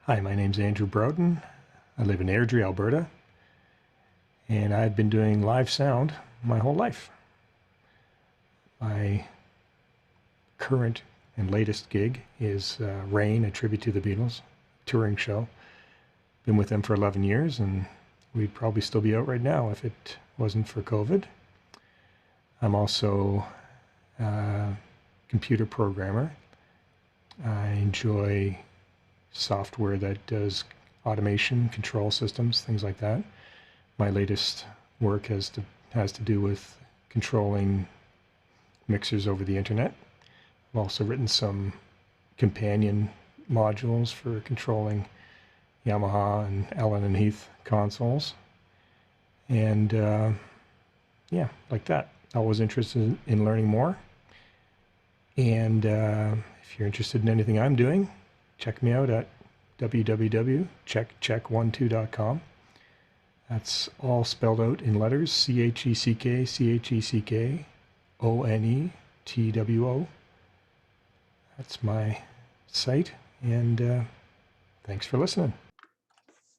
Hi, my name's Andrew Broughton. I live in Airdrie, Alberta, and I've been doing live sound my whole life. My current and latest gig is Rain, a tribute to the Beatles, touring show. Been with them for 11 years, and we'd probably still be out right now if it wasn't for COVID. I'm also a computer programmer. I enjoy software that does automation, control systems, things like that. My latest work has to do with controlling mixers over the internet. I've also written some companion modules for controlling Yamaha and Allen and Heath consoles. And yeah, like that. Always interested in learning more. And if you're interested in anything I'm doing, check me out at www.checkcheck12.com. That's all spelled out in letters, CHECKONETWO. That's my site, and thanks for listening.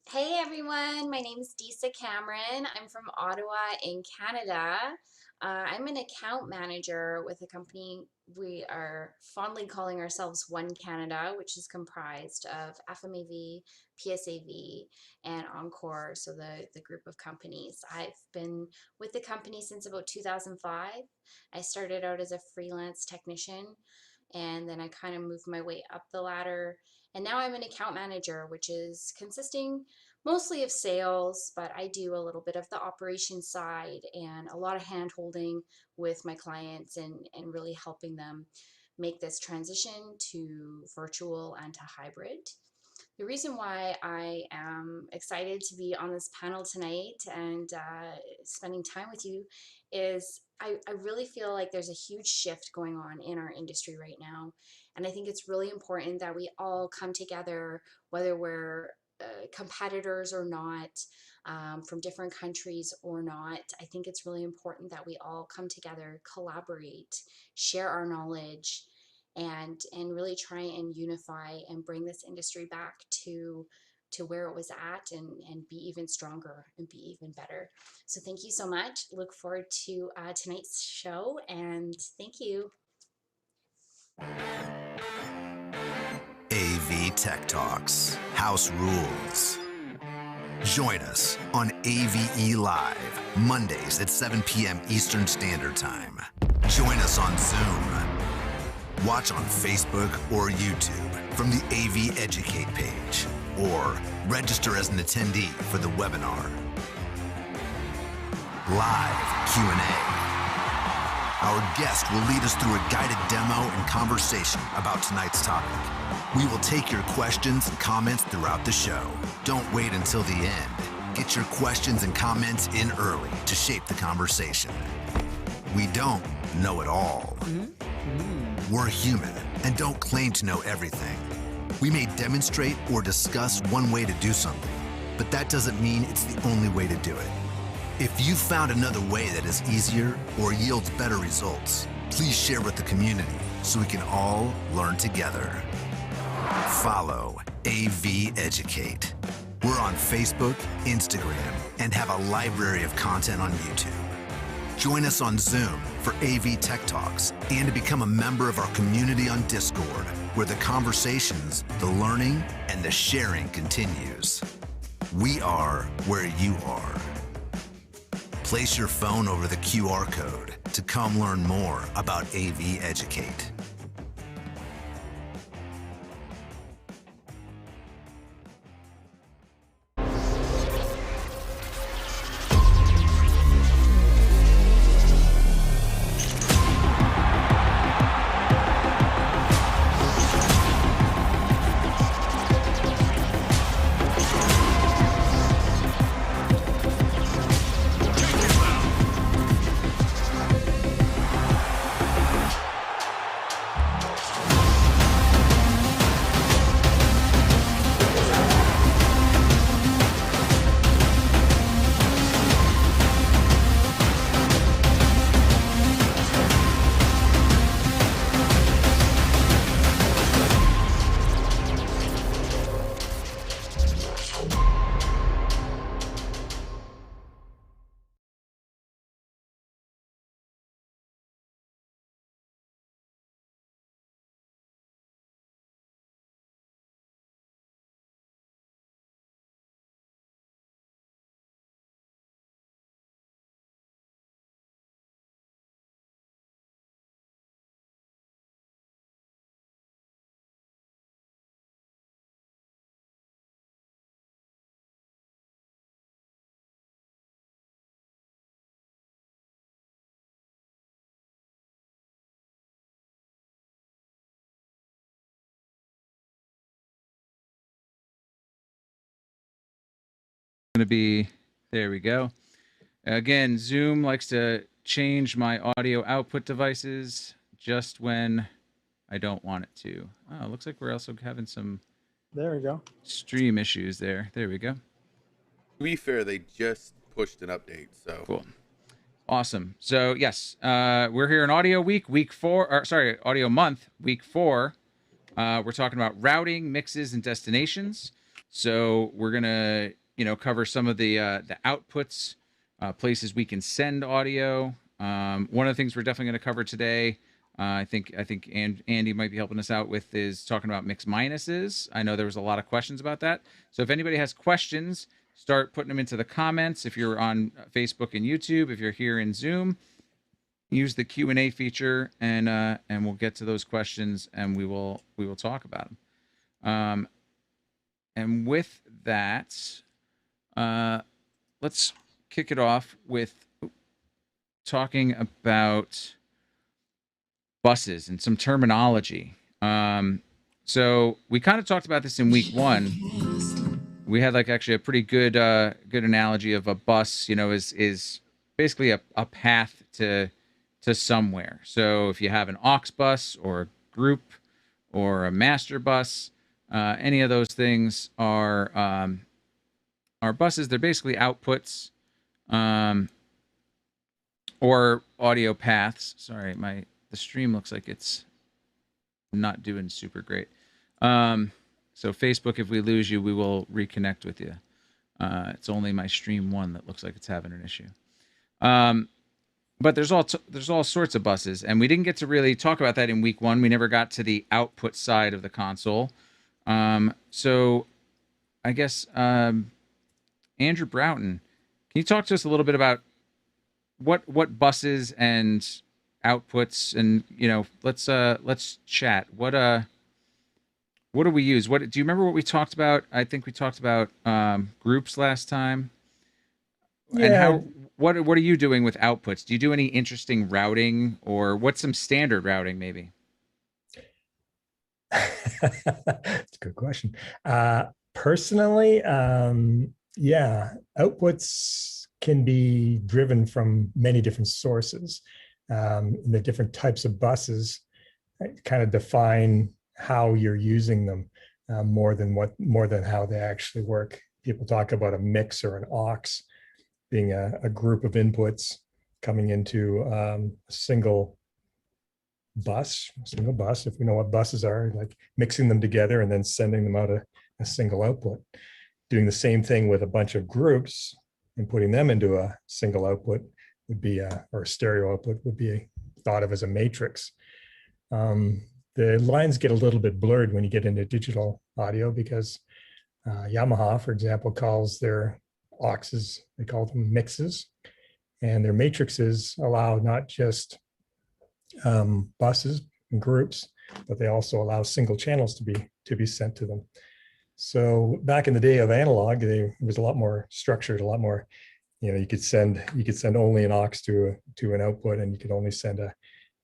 Hey everyone, my name is Disa Cameron. I'm from Ottawa in Canada. I'm an account manager with a company we are fondly calling ourselves One Canada, which is comprised of FMAV, PSAV, and Encore, so the group of companies. I've been with the company since about 2005. I started out as a freelance technician, and then I kind of moved my way up the ladder. And now I'm an account manager, which is consisting mostly of sales, but I do a little bit of the operations side and a lot of hand holding with my clients and really helping them make this transition to virtual and to hybrid. The reason why I am excited to be on this panel tonight and spending time with you is I really feel like there's a huge shift going on in our industry right now. And I think it's really important that we all come together, whether we're competitors or not, from different countries or not. I think it's really important that we all come together, collaborate, share our knowledge, and really try and unify and bring this industry back to where it was at and be even stronger and be even better. So thank you so much. Look forward to tonight's show, and thank you. AV Tech Talks, House Rules. Join us on AVE Live, Mondays at 7 p.m. Eastern Standard Time. Join us on Zoom. Watch on Facebook or YouTube from the AV Educate page, or register as an attendee for the webinar. Live Q&A. Our guest will lead us through a guided demo and conversation about tonight's topic. We will take your questions and comments throughout the show. Don't wait until the end. Get your questions and comments in early to shape the conversation. We don't know it all. We're human and don't claim to know everything. We may demonstrate or discuss one way to do something, but that doesn't mean it's the only way to do it. If you found another way that is easier or yields better results, please share with the community so we can all learn together. Follow AV Educate. We're on Facebook, Instagram, and have a library of content on YouTube. Join us on Zoom for AV Tech Talks and to become a member of our community on Discord, where the conversations, the learning, and the sharing continues. We are where you are. Place your phone over the QR code to come learn more about AV Educate. to be, there we go. Again, Zoom likes to change my audio output devices just when I don't want it to. Oh, looks like we're also having some There we go. stream issues there. There we go. To be fair, they just pushed an update, so Cool. Awesome. So yes, we're here in audio week, audio month, week 4. We're talking about routing, mixes, and destinations. So we're gonna, cover some of the outputs, places we can send audio. One of the things we're definitely going to cover today, I think Andy might be helping us out with, is talking about mix minuses. I know there was a lot of questions about that. So if anybody has questions, start putting them into the comments. If you're on Facebook and YouTube, if you're here in Zoom, use the Q&A feature, and we'll get to those questions, and we will talk about them. And with that, let's kick it off with talking about buses and some terminology. So we kind of talked about this in week 1. We had actually a pretty good analogy of a bus, is basically a path to somewhere. So if you have an aux bus or a group or a master bus, any of those things are buses. They're basically outputs, or audio paths. Sorry, the stream looks like it's not doing super great. So Facebook, if we lose you, we will reconnect with you. It's only my stream 1 that looks like it's having an issue. But there's all sorts of buses, and we didn't get to really talk about that in week 1. We never got to the output side of the console. So I guess Andrew Broughton, can you talk to us a little bit about what buses and outputs, and let's chat. What do we use? Do you remember what we talked about? I think we talked about groups last time. Yeah. And what are you doing with outputs? Do you do any interesting routing, or what's some standard routing maybe? That's a good question. Personally, outputs can be driven from many different sources. The different types of buses kind of define how you're using them more than how they actually work. People talk about a mix or an aux being a group of inputs coming into a single bus, if we know what buses are, like mixing them together and then sending them out a single output. Doing the same thing with a bunch of groups and putting them into a single output would be or a stereo output would be thought of as a matrix. The lines get a little bit blurred when you get into digital audio, because Yamaha, for example, calls their auxes, they call them mixes, and their matrices allow not just buses and groups, but they also allow single channels to be sent to them. So back in the day of analog, it was a lot more structured, a lot more. You could send only an aux to an output, and you could only send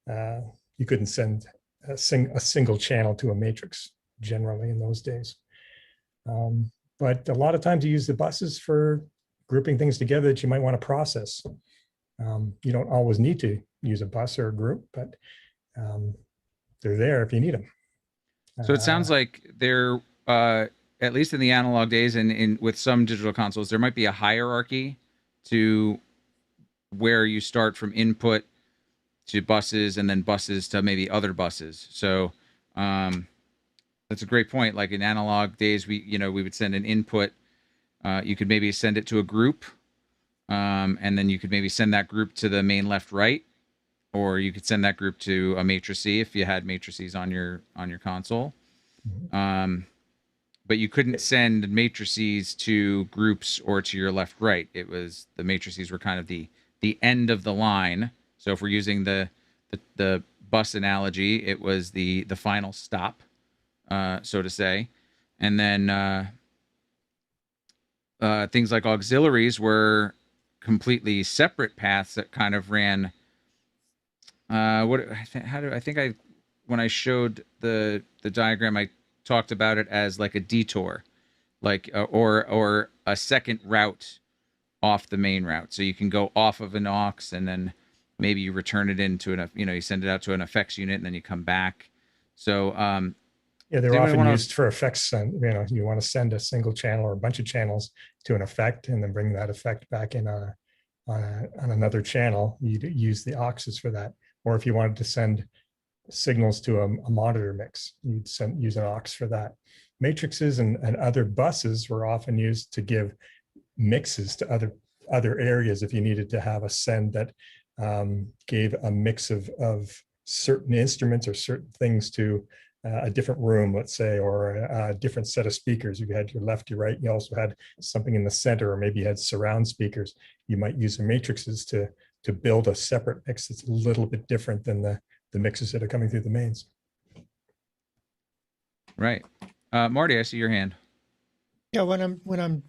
you couldn't send a single channel to a matrix generally in those days. But a lot of times you use the buses for grouping things together that you might want to process. You don't always need to use a bus or a group, but they're there if you need them. So it sounds like they're, at least in the analog days and with some digital consoles, there might be a hierarchy to where you start from input to buses, and then buses to maybe other buses. So that's a great point. Like in analog days, we would send an input. You could maybe send it to a group, and then you could maybe send that group to the main left right, or you could send that group to a matrice if you had matrices on your console. But you couldn't send matrices to groups or to your left right. It was, the matrices were kind of the end of the line. So if we're using the bus analogy, it was the final stop, so to say. And then things like auxiliaries were completely separate paths that kind of ran. When I showed the diagram, I talked about it as like a detour, like or a second route off the main route. So you can go off of an aux and then maybe you return it into you send it out to an effects unit and then you come back. So Yeah, does they're anyone often wanna- used for effects. You want to send a single channel or a bunch of channels to an effect and then bring that effect back in on another channel. You'd use the auxes for that. Or if you wanted to send signals to a monitor mix, you'd use an aux for that. Matrices and other buses were often used to give mixes to other areas if you needed to have a send that gave a mix of certain instruments or certain things to a different room, let's say, or a different set of speakers. You had your left, your right. You also had something in the center, or maybe you had surround speakers. You might use the matrices to build a separate mix that's a little bit different than the mixes that are coming through the mains. Right. Marty, I see your hand. Yeah, when I'm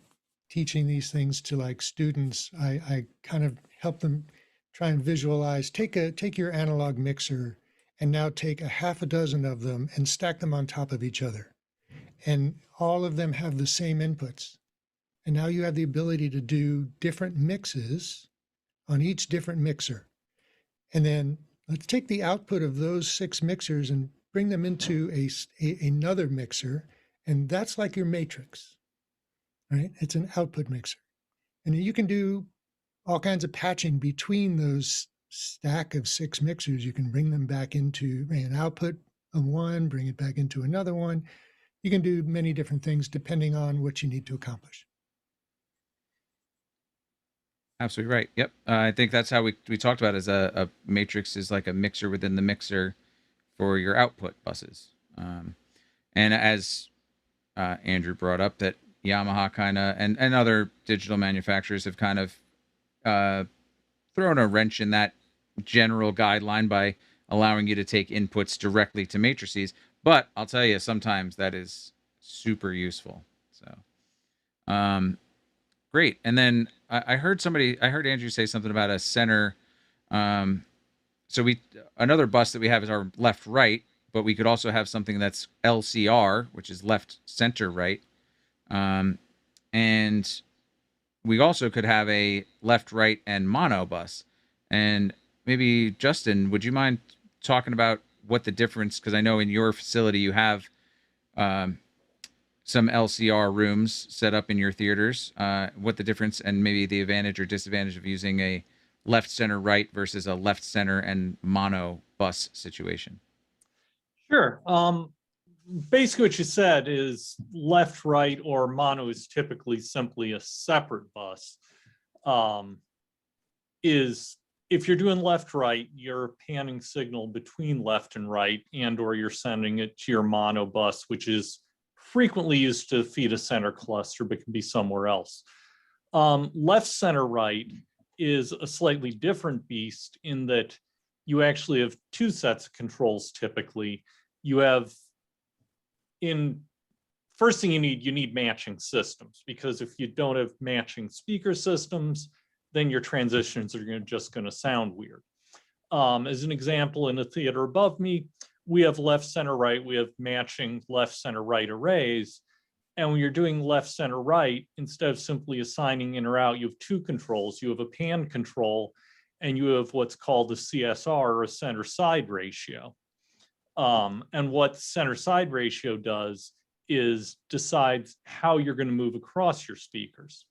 teaching these things to like students, I kind of help them try and visualize. Take your analog mixer and now take a half a dozen of them and stack them on top of each other. And all of them have the same inputs. And now you have the ability to do different mixes on each different mixer. And then let's take the output of those 6 mixers and bring them into another mixer. And that's like your matrix, right? It's an output mixer. And you can do all kinds of patching between those stack of 6 mixers. You can bring them back into an output of one, bring it back into another one. You can do many different things depending on what you need to accomplish. Absolutely right. Yep. I think that's how we talked about it, as a matrix is like a mixer within the mixer for your output buses. And as Andrew brought up, that Yamaha kind of and other digital manufacturers have kind of thrown a wrench in that general guideline by allowing you to take inputs directly to matrices. But I'll tell you, sometimes that is super useful. So, great. And then I heard Andrew say something about a center. So another bus that we have is our left right, but we could also have something that's LCR, which is left center right. And we also could have a left, right, and mono bus. And maybe Justin, would you mind talking about what the difference? Because I know in your facility you have some LCR rooms set up in your theaters. What the difference and maybe the advantage or disadvantage of using a left, center, right versus a left, center, and mono bus situation. Sure. Basically what you said is left, right, or mono is typically simply a separate bus. Is if you're doing left, right, you're panning signal between left and right, and or you're sending it to your mono bus, which is frequently used to feed a center cluster, but can be somewhere else. Left, center, right is a slightly different beast in that you actually have 2 sets of controls typically. You have first thing you need matching systems, because if you don't have matching speaker systems, then your transitions are just going to sound weird. As an example, in the theater above me, we have left, center, right. We have matching left, center, right arrays. And when you're doing left, center, right, instead of simply assigning in or out, you have 2 controls. You have a pan control, and you have what's called a CSR, or a center side ratio. And what center side ratio does is decides how you're going to move across your speakers.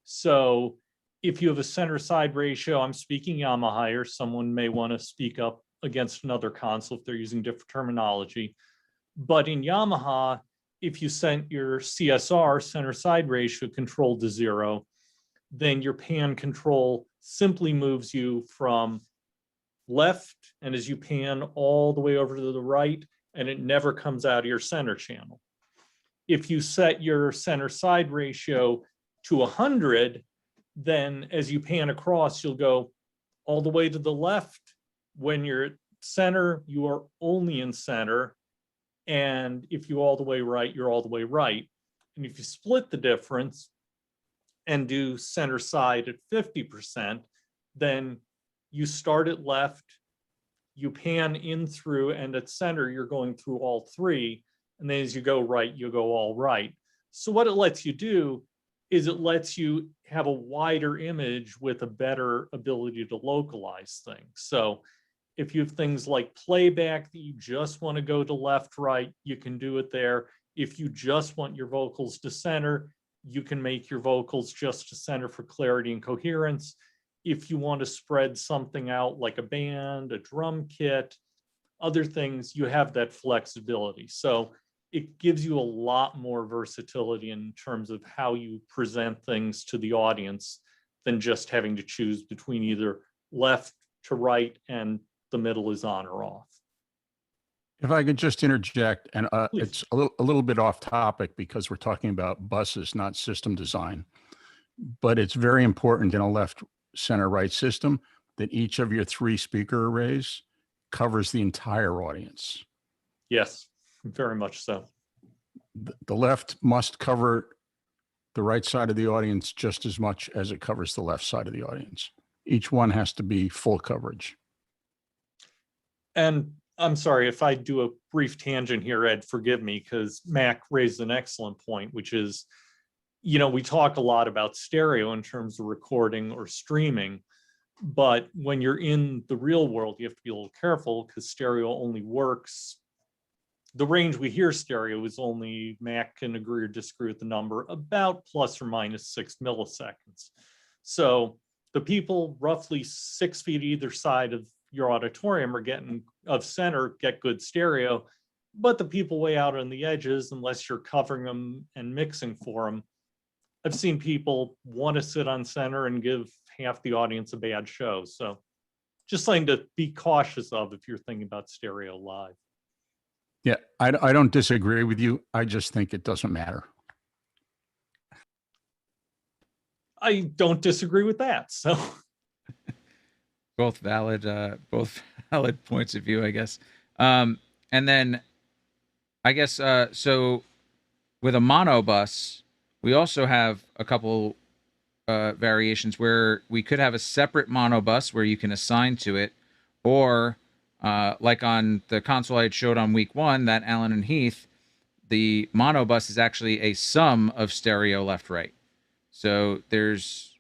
So if you have a center side ratio, I'm speaking Yamaha here, someone may want to speak up against another console if they're using different terminology. But in Yamaha, if you sent your CSR, center side ratio, control to 0, then your pan control simply moves you from left, and as you pan all the way over to the right, and it never comes out of your center channel. If you set your center side ratio to 100, then as you pan across, you'll go all the way to the left. When you're at center, you are only in center. And if you all the way right, you're all the way right. And if you split the difference and do center side at 50%, then you start at left, you pan in through, and at center, you're going through all 3. And then as you go right, you go all right. So what it lets you do is it lets you have a wider image with a better ability to localize things. So if you have things like playback that you just want to go to left, right, you can do it there. If you just want your vocals to center, you can make your vocals just to center for clarity and coherence. If you want to spread something out like a band, a drum kit, other things, you have that flexibility. So it gives you a lot more versatility in terms of how you present things to the audience than just having to choose between either left to right and the middle is on or off. If I could just interject, and Please. it's a little bit off topic because we're talking about buses, not system design, but it's very important in a left, center, right system that each of your 3 speaker arrays covers the entire audience. Yes, very much so. The left must cover the right side of the audience just as much as it covers the left side of the audience. Each one has to be full coverage. And I'm sorry if I do a brief tangent here, Ed, forgive me, because Mac raised an excellent point, which is, we talk a lot about stereo in terms of recording or streaming, but when you're in the real world, you have to be a little careful because stereo only works. The range we hear stereo is only, Mac can agree or disagree with the number, about plus or minus 6 milliseconds. So the people roughly 6 feet either side of your auditorium are getting of center, get good stereo, but the people way out on the edges, unless you're covering them and mixing for them, I've seen people want to sit on center and give half the audience a bad show. So just something to be cautious of if you're thinking about stereo live. Yeah, I don't disagree with you. I just think it doesn't matter. I don't disagree with that. So both valid points of view, I guess. And then I guess so with a mono bus, we also have a couple variations where we could have a separate mono bus where you can assign to it, or like on the console I had showed on week 1, that Allen and Heath, the mono bus is actually a sum of stereo left, right. So there's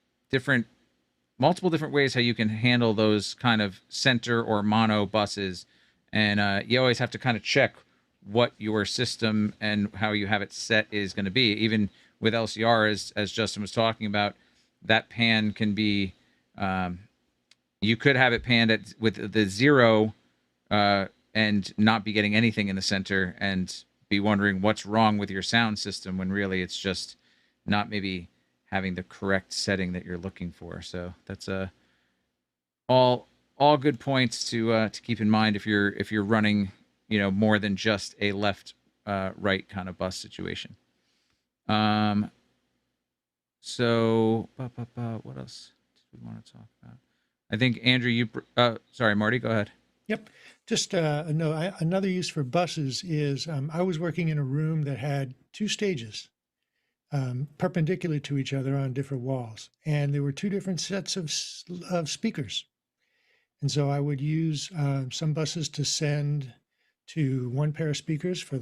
multiple different ways how you can handle those kind of center or mono buses. And you always have to kind of check what your system and how you have it set is going to be. Even with LCR, as Justin was talking about, that pan can be, you could have it panned with the 0 and not be getting anything in the center and be wondering what's wrong with your sound system when really it's just not maybe having the correct setting that you're looking for. So that's all good points to keep in mind if you're running more than just a left right kind of bus situation. So what else do we want to talk about? I think Andrew, sorry, Marty, go ahead. Yep. Just no. Another use for buses is I was working in a room that had 2 stages perpendicular to each other on different walls, and there were 2 different sets of speakers. And so I would use some buses to send to one pair of speakers for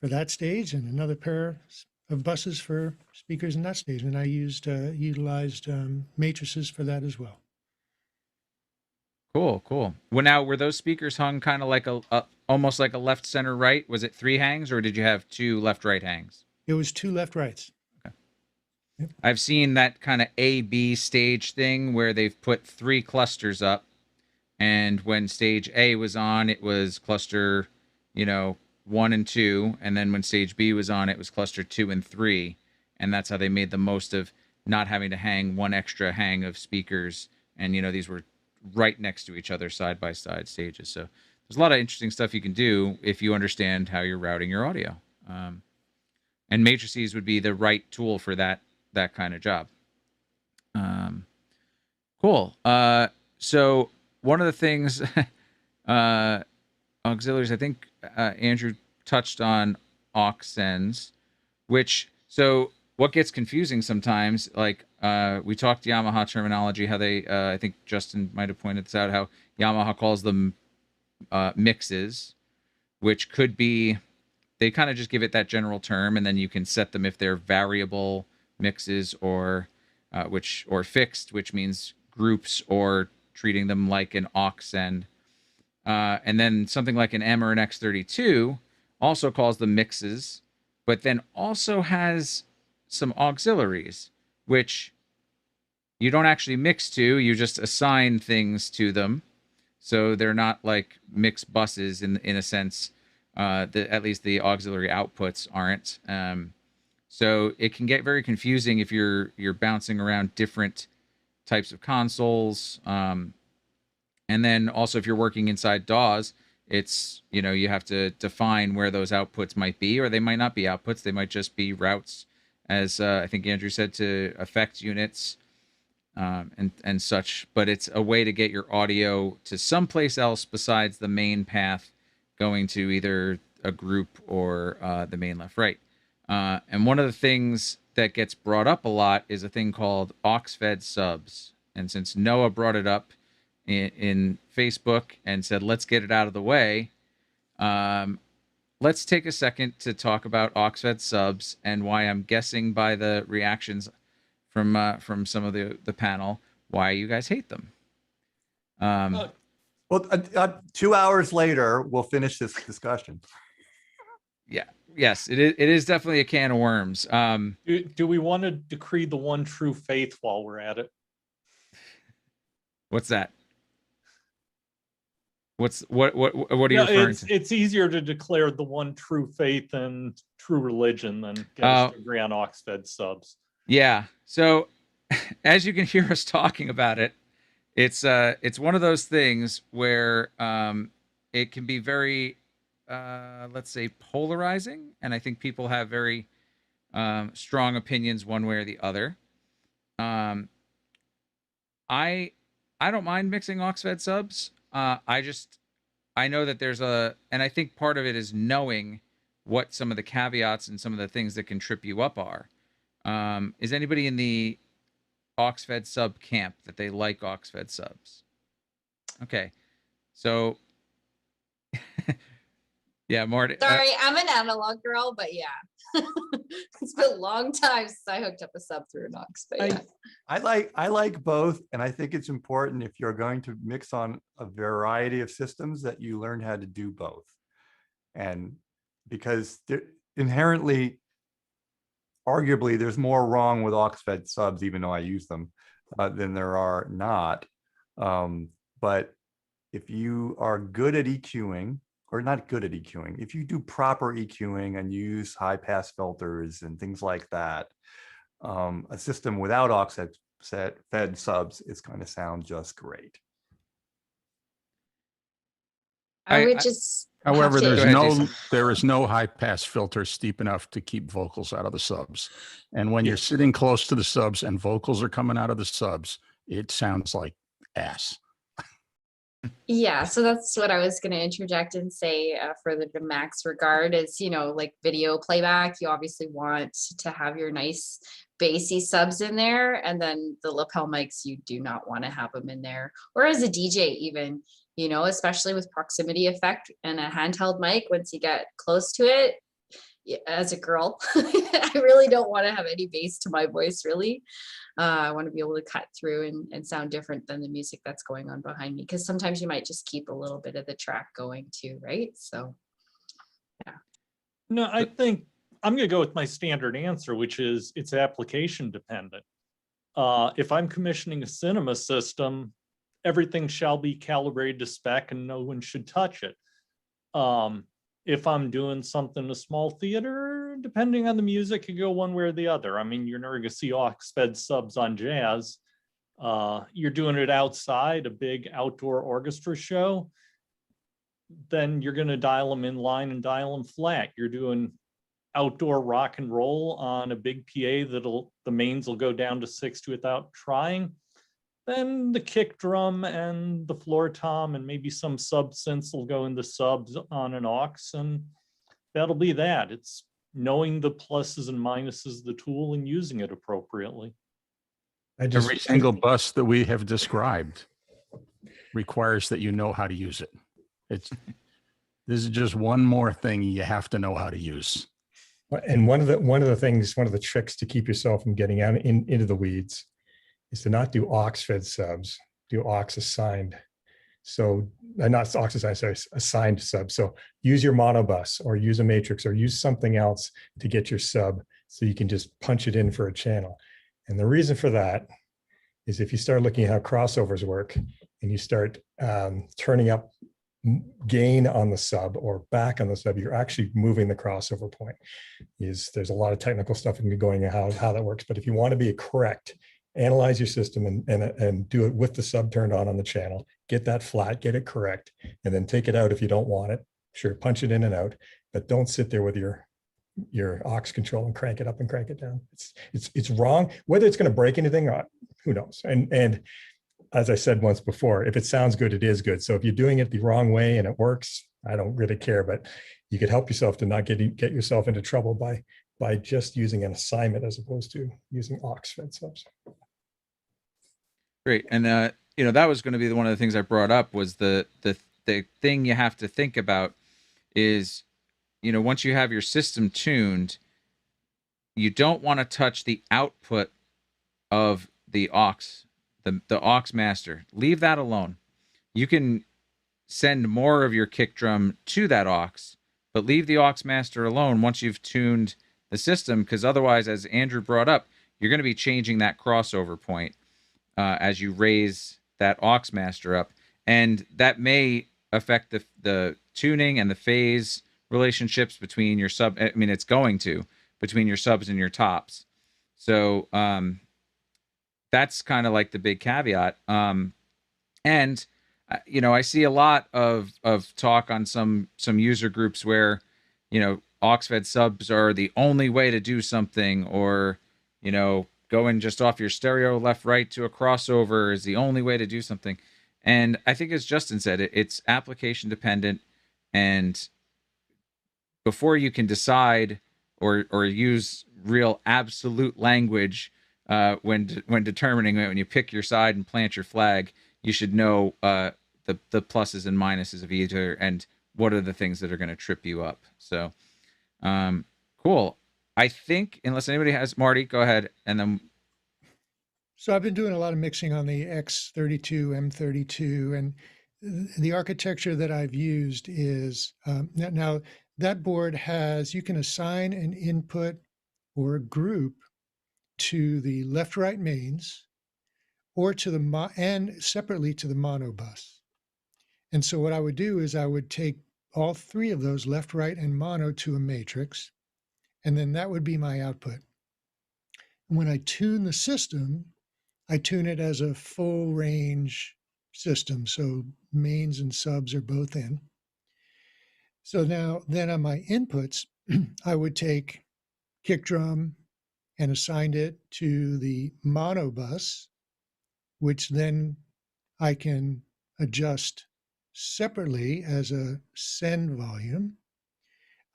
that stage, and another pair of buses for speakers in that stage. And I utilized matrices for that as well. Cool. Well, now were those speakers hung kind of like almost like a left, center, right? Was it 3 hangs, or did you have 2 left, right hangs? It was 2 left, rights. Okay. Yep. I've seen that kind of A-B stage thing where they've put 3 clusters up, and when stage A was on, it was cluster, 1 and 2, and then when stage B was on, it was cluster 2 and 3, and that's how they made the most of not having to hang 1 extra hang of speakers, and these were right next to each other, side by side stages. So there's a lot of interesting stuff you can do if you understand how you're routing your audio. And matrices would be the right tool for that kind of job. Cool. So one of the things, auxiliaries, I think Andrew touched on aux sends, so what gets confusing sometimes, like we talked Yamaha terminology, how they, I think Justin might have pointed this out, how Yamaha calls them mixes, which could be, they kind of just give it that general term, and then you can set them if they're variable mixes, or fixed, which means groups or treating them like an aux send. And then something like an M or an X32 also calls them mixes, but then also has some auxiliaries, which you don't actually mix to, you just assign things to them. So they're not like mixed buses in a sense. At least the auxiliary outputs aren't. So it can get very confusing if you're bouncing around different types of consoles. And then also if you're working inside DAWs, it's, you have to define where those outputs might be, or they might not be outputs. They might just be routes, as I think Andrew said, to effect units and such. But it's a way to get your audio to someplace else besides the main path, going to either a group or the main left right. And one of the things that gets brought up a lot is a thing called aux-fed subs. And since Noah brought it up in Facebook and said, let's get it out of the way, let's take a second to talk about aux-fed subs and why I'm guessing by the reactions from some of the panel why you guys hate them. Well, 2 hours later, we'll finish this discussion. Yeah. Yes, it is definitely a can of worms. Do we want to decree the one true faith while we're at it? What's that? What are you referring to? It's easier to declare the one true faith and true religion than get us to agree on aux-fed subs. Yeah. So as you can hear us talking about it, it's one of those things where it can be very let's say polarizing, and I think people have very strong opinions one way or the other. I don't mind mixing aux-fed subs. I know that there's and I think part of it is knowing what some of the caveats and some of the things that can trip you up are. Is anybody in the aux-fed sub camp that they like aux-fed subs? Okay, so yeah, Marty. Sorry, I'm an analog girl, but yeah. It's been a long time since I hooked up a sub through an aux, but yeah. I like both, and I think it's important if you're going to mix on a variety of systems that you learn how to do both. And because inherently, arguably, there's more wrong with aux-fed subs, even though I use them, than there are not. But if you are good at EQing, or not good at EQing, if you do proper EQing and use high pass filters and things like that, a system without aux-fed subs is going to sound just great. However, there is no high pass filter steep enough to keep vocals out of the subs. And when you're sitting close to the subs and vocals are coming out of the subs, it sounds like ass. Yeah, so that's what I was going to interject and say for the Max regard is, like video playback, you obviously want to have your nice bassy subs in there, and then the lapel mics, you do not want to have them in there. Or as a DJ even, especially with proximity effect and a handheld mic, once you get close to it, as a girl, I really don't want to have any bass to my voice, really. I want to be able to cut through and sound different than the music that's going on behind me, because sometimes you might just keep a little bit of the track going too, right? So, yeah. No, I think I'm going to go with my standard answer, which is it's application dependent. If I'm commissioning a cinema system, everything shall be calibrated to spec and no one should touch it. If I'm doing something in a small theater, depending on the music, it can go one way or the other. I mean, you're never going to see aux-fed subs on jazz. You're doing it outside, a big outdoor orchestra show, then you're going to dial them in line and dial them flat. You're doing outdoor rock and roll on a big PA the mains will go down to 60 without trying. Then the kick drum and the floor tom and maybe some sub synths will go into subs on an aux, and that'll be that. It's knowing the pluses and minuses of the tool and using it appropriately. Every single bus that we have described requires that you know how to use it. This is just one more thing you have to know how to use. And one of the tricks to keep yourself from getting out into the weeds is to not do aux fed subs, do aux assigned. So not aux assigned, sorry, assigned sub. So use your monobus or use a matrix or use something else to get your sub so you can just punch it in for a channel. And the reason for that is if you start looking at how crossovers work and you start turning up gain on the sub or back on the sub, you're actually moving the crossover point. There's a lot of technical stuff going on how that works. But if you want to be correct, analyze your system and do it with the sub turned on the channel, get that flat, get it correct, and then take it out if you don't want it. Sure, punch it in and out, but don't sit there with your aux control and crank it up and crank it down. It's wrong. Whether it's going to break anything, or who knows? And as I said once before, if it sounds good, it is good. So if you're doing it the wrong way and it works, I don't really care, but you could help yourself to not get yourself into trouble by just using an assignment as opposed to using aux fed subs. Great. And that was going to be one of the things I brought up was the thing you have to think about is, once you have your system tuned, you don't want to touch the output of the aux, the aux master. Leave that alone. You can send more of your kick drum to that aux, but leave the aux master alone once you've tuned the system, because otherwise, as Andrew brought up, you're going to be changing that crossover point as you raise that aux master up, and that may affect the tuning and the phase relationships between your sub. I mean, it's going to between your subs and your tops. So that's kind of like the big caveat. And I see a lot of talk on some user groups where aux fed subs are the only way to do something, or going just off your stereo left right to a crossover is the only way to do something. And I think, as Justin said, it's application dependent, and before you can decide or use real absolute language when determining, when you pick your side and plant your flag, you should know the pluses and minuses of either, and what are the things that are going to trip you up. So cool. I think, unless anybody has, Marty, go ahead. And then. So I've been doing a lot of mixing on the X32, M32, and the architecture that I've used is, now that board you can assign an input or a group to the left-right mains or to and separately to the mono bus. And so what I would do is I would take all three of those, left, right, and mono, to a matrix, and then that would be my output. When I tune the system, I tune it as a full range system. So mains and subs are both in. So then on my inputs, I would take kick drum and assigned it to the mono bus, which then I can adjust separately as a send volume,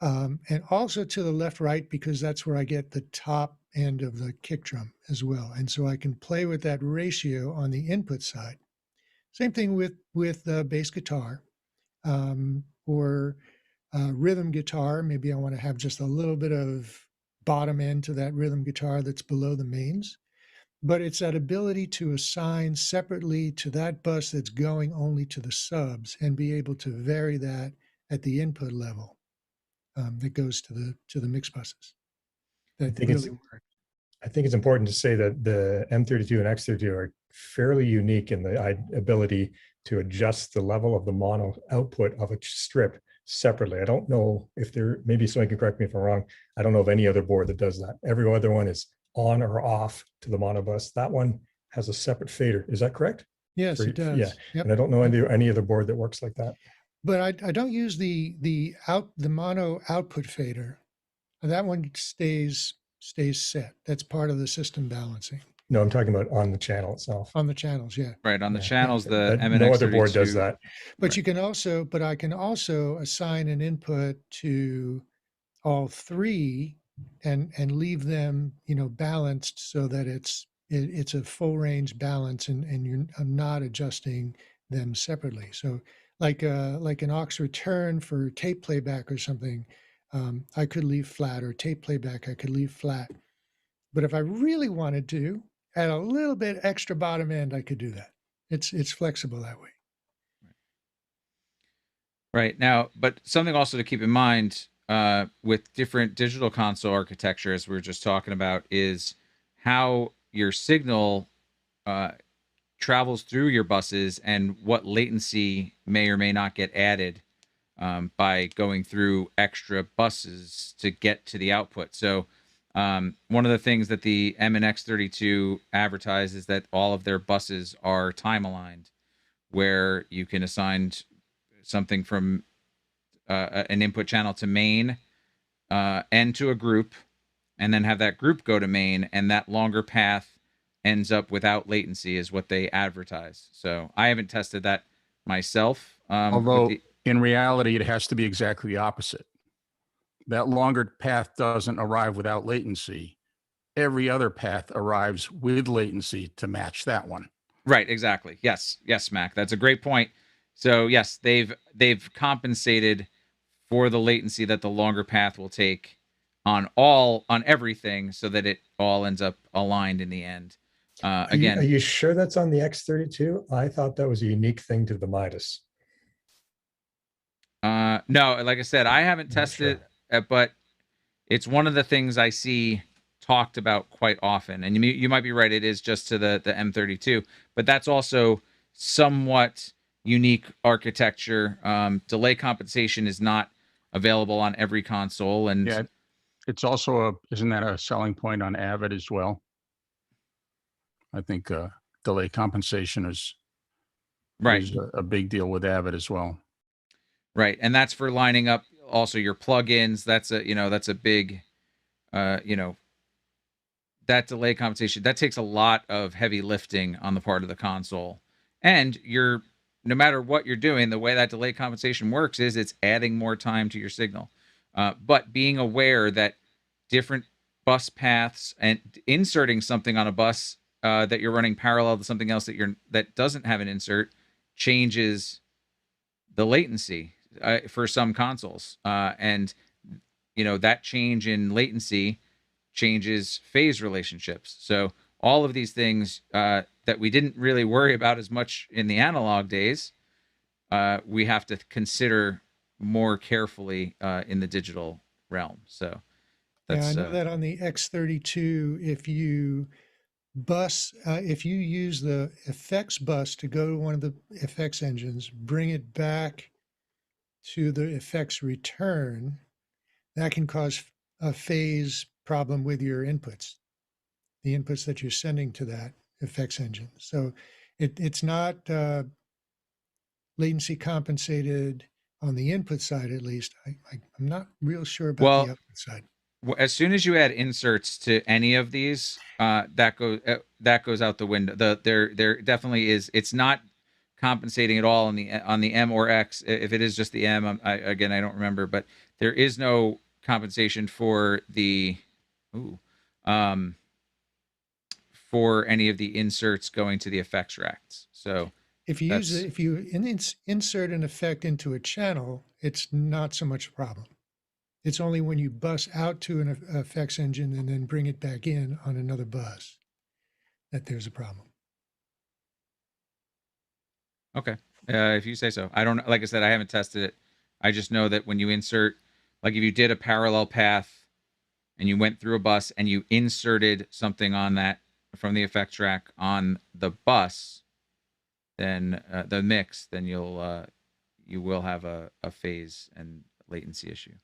and also to the left, right, because that's where I get the top end of the kick drum as well. And so I can play with that ratio on the input side. Same thing with bass guitar or rhythm guitar. Maybe I want to have just a little bit of bottom end to that rhythm guitar that's below the mains. But it's that ability to assign separately to that bus that's going only to the subs and be able to vary that at the input level that goes to the mix buses. That really work. I think it's important to say that the M32 and X32 are fairly unique in the ability to adjust the level of the mono output of a strip separately. I don't know if maybe someone can correct me if I'm wrong. I don't know of any other board that does that. Every other one is on or off to the mono bus. That one has a separate fader. Is that correct? Yes, it does. Yeah, yep. And I don't know any other board that works like that. But I don't use the mono output fader. That one stays set. That's part of the system balancing. No, I'm talking about on the channel itself. On the channels, yeah. Right, on the channels, the MNX32. No other board does that. But I can also assign an input to all three and leave them, balanced so that it's a full range balance and you're not adjusting them separately. So like an aux return for tape playback or something, I could leave flat, or tape playback, I could leave flat. But if I really wanted to add a little bit extra bottom end, I could do that. It's flexible that way. Right now, but something also to keep in mind with different digital console architecture, as we were just talking about, is how your signal travels through your buses and what latency may or may not get added by going through extra buses to get to the output. So one of the things that the MNX32 advertise is that all of their buses are time aligned, where you can assign something from an input channel to main and to a group, and then have that group go to main, and that longer path ends up without latency is what they advertise. So I haven't tested that myself. Although in reality, it has to be exactly the opposite. That longer path doesn't arrive without latency. Every other path arrives with latency to match that one. Right, exactly. Yes, Mac. That's a great point. So yes, they've compensated for the latency that the longer path will take on everything, so that it all ends up aligned in the end. Again, are you sure that's on the X32? I thought that was a unique thing to the Midas. no, like I said, I haven't tested it, but it's one of the things I see talked about quite often. And you might be right; it is just to the M32, but that's also somewhat unique architecture. Delay compensation is not available on every console, and yeah, it's also isn't that a selling point on Avid as well? I think delay compensation is a big deal with Avid as well. Right, and that's for lining up also your plugins. That's a big, that delay compensation that takes a lot of heavy lifting on the part of the console, and no matter what you're doing, the way that delay compensation works is it's adding more time to your signal. But being aware that different bus paths and inserting something on a bus that you're running parallel to something else that doesn't have an insert changes the latency for some consoles. And that change in latency changes phase relationships. So all of these things that we didn't really worry about as much in the analog days, we have to consider more carefully in the digital realm. So that's, I know that on the X32, if you use the effects bus to go to one of the effects engines, bring it back to the effects return, that can cause a phase problem with your inputs, the inputs that you're sending to that effects engine. So it's not latency compensated on the input side, at least. I'm not real sure about the output side. As soon as you add inserts to any of these, that goes out the window. There definitely is. It's not compensating at all on the M or X. If it is just the M, I don't remember, but there is no compensation for the for any of the inserts going to the effects racks. So if you insert an effect into a channel, it's not so much a problem. It's only when you bus out to an effects engine and then bring it back in on another bus that there's a problem. Okay. If you say so. I don't, like I said, I haven't tested it. I just know that when you insert, like if you did a parallel path and you went through a bus and you inserted something on that from the effects rack on the bus, then the mix, then you will have a phase and latency issue.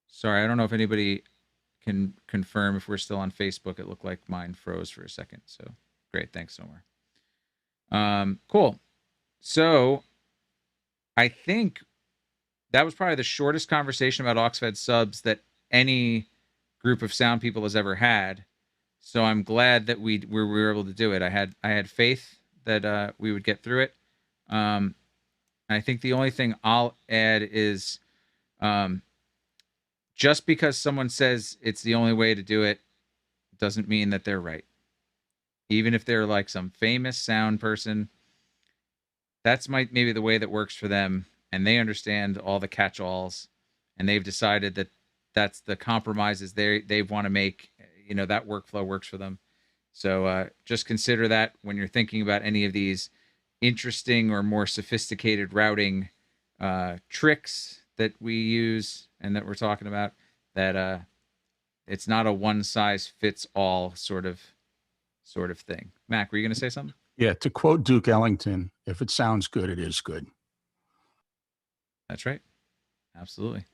Sorry, I don't know if anybody can confirm if we're still on Facebook. It looked like mine froze for a second. So great. Thanks, Somewhere. Cool. So I think that was probably the shortest conversation about AUXFED subs that any group of sound people has ever had. So I'm glad that we were able to do it. I had faith that we would get through it. I think the only thing I'll add is just because someone says it's the only way to do it doesn't mean that they're right. Even if they're like some famous sound person, that's maybe the way that works for them. and they understand all the catch-alls, and they've decided that that's the compromises they want to make. You know, that workflow works for them. So just consider that when you're thinking about any of these interesting or more sophisticated routing tricks that we use and that we're talking about, that it's not a one size fits all sort of thing. Mac, were you going to say something? Yeah, to quote Duke Ellington, if it sounds good, it is good. That's right. Absolutely.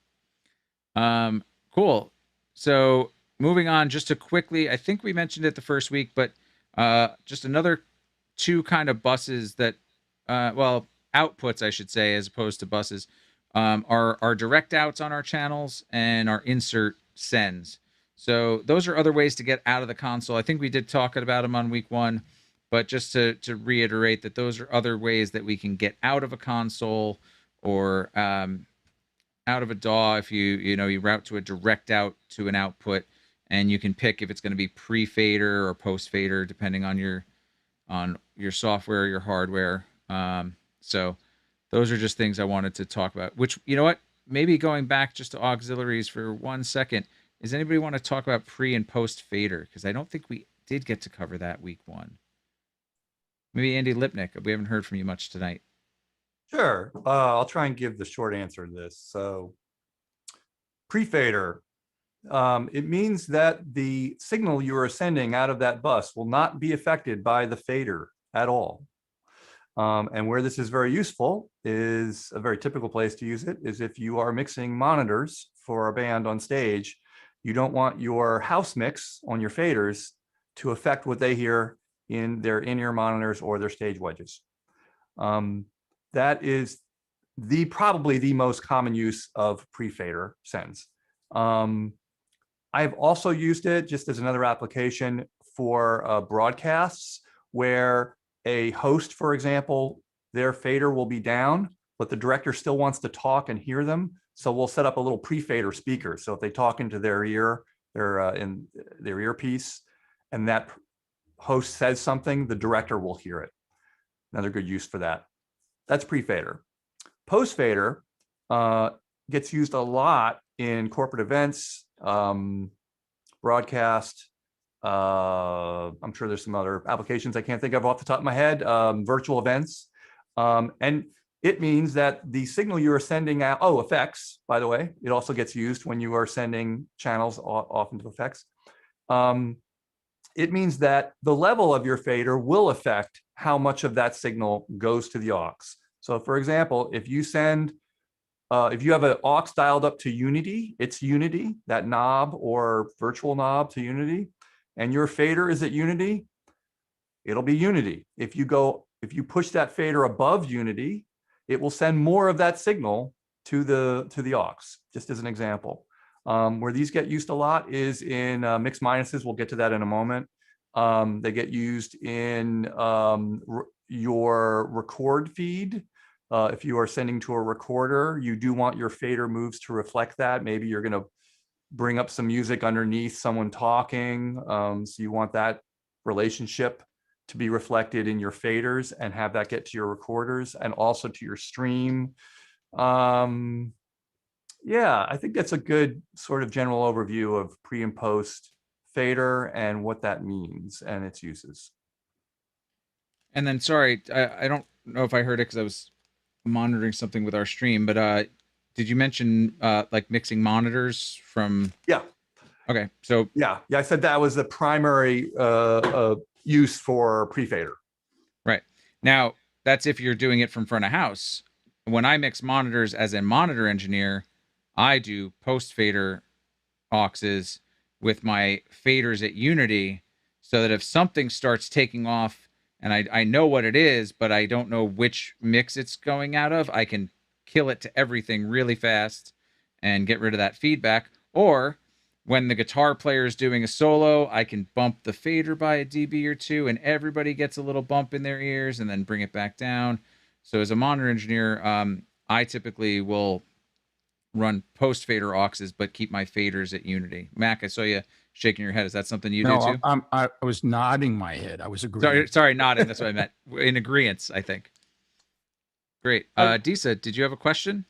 Cool. So moving on, just to quickly, I think we mentioned it the first week, but just another two kind of buses that, well, outputs, I should say, as opposed to buses, are our direct outs on our channels and our insert sends. So those are other ways to get out of the console. I think we did talk about them on week 1, but just to reiterate that those are other ways that we can get out of a console or out of a DAW if you route to a direct out to an output, and you can pick if it's going to be pre-fader or post-fader depending on your software or your hardware. So those are just things I wanted to talk about, which, you know what, maybe going back just to auxiliaries for 1 second, does anybody want to talk about pre and post fader? Because I don't think we did get to cover that week 1. Maybe Andy Lipnick. We haven't heard from you much tonight. Sure. I'll try and give the short answer to this. So pre-fader, it means that the signal you are sending out of that bus will not be affected by the fader at all. And where this is very useful is a very typical place to use it is if you are mixing monitors for a band on stage. You don't want your house mix on your faders to affect what they hear in their in-ear monitors or their stage wedges. That is probably the most common use of pre-fader sends. I've also used it just as another application for broadcasts where a host, for example, their fader will be down, but the director still wants to talk and hear them. So we'll set up a little pre-fader speaker. So if they talk into their ear, they're in their earpiece, and that host says something, the director will hear it. Another good use for that. That's pre-fader. Post-fader gets used a lot in corporate events, broadcast. I'm sure there's some other applications I can't think of off the top of my head, virtual events. And it means that the signal you are sending out, effects, by the way, it also gets used when you are sending channels off into effects. It means that the level of your fader will affect how much of that signal goes to the aux. So for example, if you have an aux dialed up to Unity, it's Unity, that knob or virtual knob to Unity, and your fader is at Unity, it'll be Unity. If you push that fader above Unity, it will send more of that signal to the aux, just as an example. Where these get used a lot is in mixed minuses. We'll get to that in a moment. They get used in your record feed. If you are sending to a recorder, you do want your fader moves to reflect that. Maybe you're going to bring up some music underneath someone talking. So you want that relationship to be reflected in your faders and have that get to your recorders and also to your stream. Yeah, I think that's a good sort of general overview of pre and post fader and what that means and its uses. And then, sorry, I don't know if I heard it because I was monitoring something with our stream, but did you mention like mixing monitors from? Yeah. Okay, so yeah, I said that was the primary use for pre-fader. Right. Now, that's if you're doing it from front of house. When I mix monitors as a monitor engineer, I do post-fader auxes with my faders at Unity so that if something starts taking off and I know what it is, but I don't know which mix it's going out of, I can kill it to everything really fast and get rid of that feedback. Or when the guitar player is doing a solo, I can bump the fader by a dB or 2 and everybody gets a little bump in their ears and then bring it back down. So as a monitor engineer, I typically will run post fader auxes, but keep my faders at Unity. Mac, I saw you shaking your head. Is that something you do too? I was nodding my head. I was agreeing. Sorry, nodding. That's what I meant. In agreement, I think. Great. Disa, did you have a question?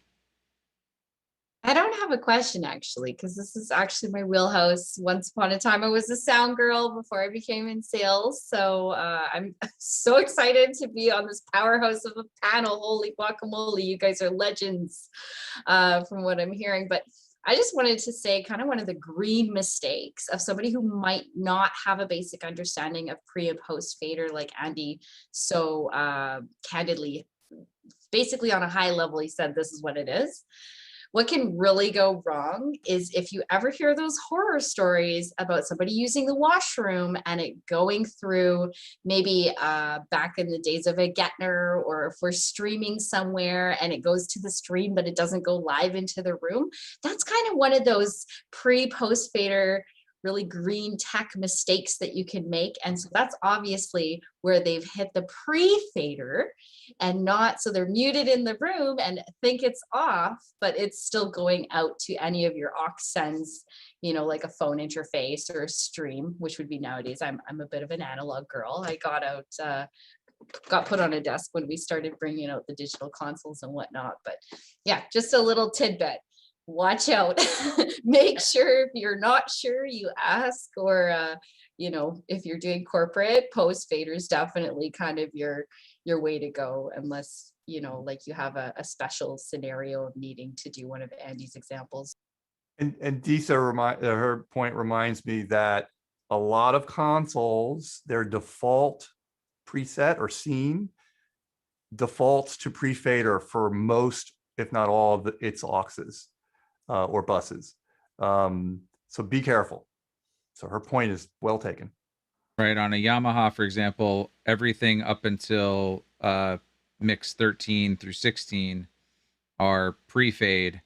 I don't have a question actually, because this is actually my wheelhouse. Once upon a time, I was a sound girl before I became in sales. So I'm so excited to be on this powerhouse of a panel. Holy guacamole, you guys are legends from what I'm hearing. But I just wanted to say kind of one of the green mistakes of somebody who might not have a basic understanding of pre and post fader, like Andy so candidly, basically on a high level, he said this is what it is. What can really go wrong is if you ever hear those horror stories about somebody using the washroom and it going through maybe back in the days of a Getner, or if we're streaming somewhere and it goes to the stream, but it doesn't go live into the room. That's kind of one of those pre-post fader really green tech mistakes that you can make. And so that's obviously where they've hit the pre-fader and not, so they're muted in the room and think it's off, but it's still going out to any of your aux sends, you know, like a phone interface or a stream, which would be nowadays. I'm a bit of an analog girl. I got put on a desk when we started bringing out the digital consoles and whatnot. But yeah, just a little tidbit. Watch out. Make sure if you're not sure, you ask, or you know, if you're doing corporate, post fader is definitely kind of your way to go, unless, you know, like you have a special scenario of needing to do one of Andy's examples. And Disa, her point reminds me that a lot of consoles, their default preset or scene defaults to pre-fader for most, if not all, of its auxes or buses. So be careful. So her point is well taken. Right. On a Yamaha, for example, everything up until mix 13 through 16 are pre-fade,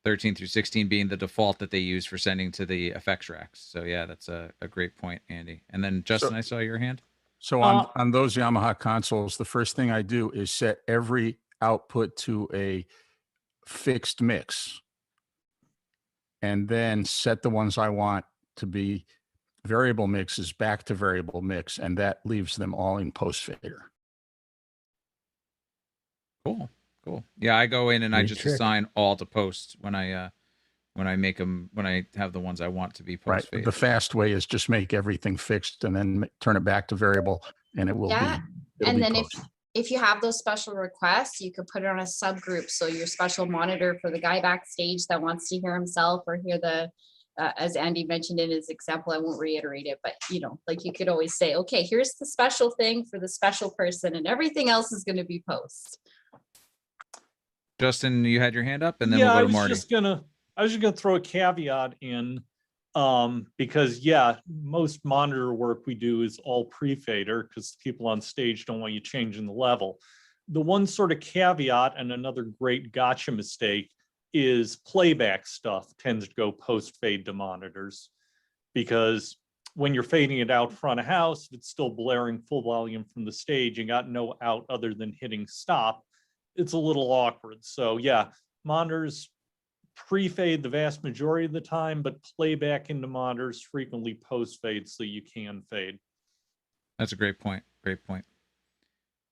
13 through 16 being the default that they use for sending to the effects racks. So yeah, that's a great point, Andy. And then Justin, I saw your hand. So on those Yamaha consoles, the first thing I do is set every output to a fixed mix, and then set the ones I want to be variable mixes back to variable mix, and that leaves them all in post fader. Cool. Yeah, I go in and I Great just trick. assign all to post when I make them, when I have the ones I want to be post Right. fade. The fast way is just make everything fixed and then turn it back to variable, and it will Yeah, be. and then post. if you have those special requests, you could put it on a subgroup. So your special monitor for the guy backstage that wants to hear himself or hear the, as Andy mentioned in his example, I won't reiterate it, but you know, like you could always say, okay, here's the special thing for the special person and everything else is going to be post. Justin, you had your hand up, and then Yeah, we'll go to Marty. I was just gonna throw a caveat in, because yeah, most monitor work we do is all pre-fader because people on stage don't want you changing the level. The one sort of caveat and another great gotcha mistake is playback stuff tends to go post-fade to monitors, because when you're fading it out front of house, if it's still blaring full volume from the stage and got no out other than hitting stop, it's a little awkward. So yeah, monitors pre-fade the vast majority of the time, but playback into monitors frequently post-fade so you can fade. That's a great point.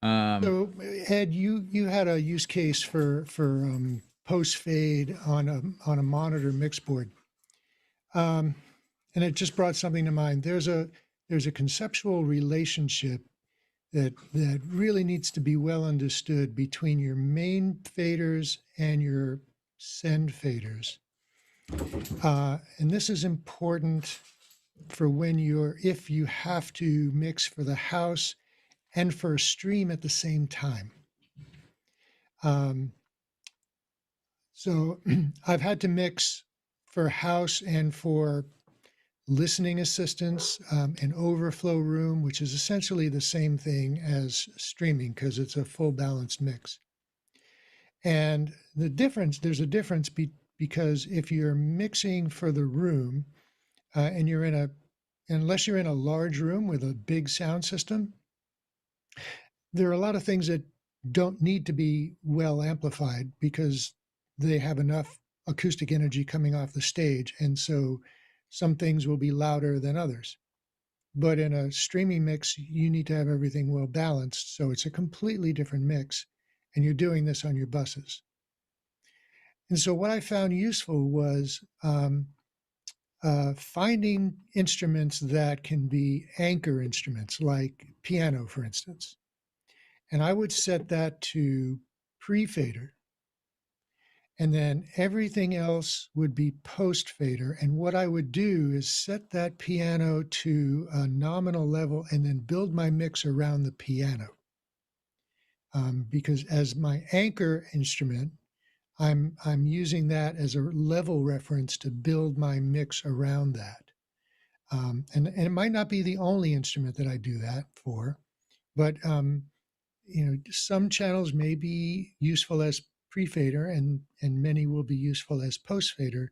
So Ed, you had a use case for post fade on a monitor mix board, and it just brought something to mind. There's a conceptual relationship that really needs to be well understood between your main faders and your send faders, and this is important for if you have to mix for the house and for a stream at the same time. So I've had to mix for house and for listening assistance, an overflow room, which is essentially the same thing as streaming because it's a full balanced mix. And there's a difference because if you're mixing for the room and unless you're in a large room with a big sound system, there are a lot of things that don't need to be well amplified because they have enough acoustic energy coming off the stage. And so some things will be louder than others. But in a streaming mix, you need to have everything well balanced. So it's a completely different mix. and you're doing this on your buses. And so what I found useful was finding instruments that can be anchor instruments, like piano, for instance. And I would set that to pre-fader. And then everything else would be post-fader. And what I would do is set that piano to a nominal level and then build my mix around the piano. Because as my anchor instrument, I'm using that as a level reference to build my mix around that. And it might not be the only instrument that I do that for, but some channels may be useful as pre-fader and many will be useful as post-fader.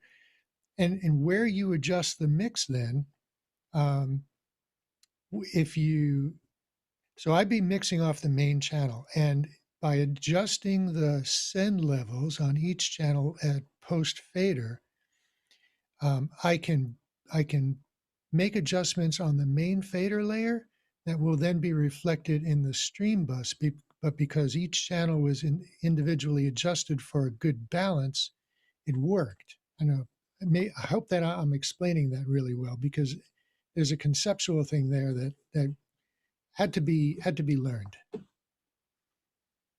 And where you adjust the mix then, so I'd be mixing off the main channel, and by adjusting the send levels on each channel at post-fader, I can make adjustments on the main fader layer that will then be reflected in the stream bus. But because each channel was individually adjusted for a good balance, it worked. I know. I hope that I'm explaining that really well, because there's a conceptual thing there that had to be learned.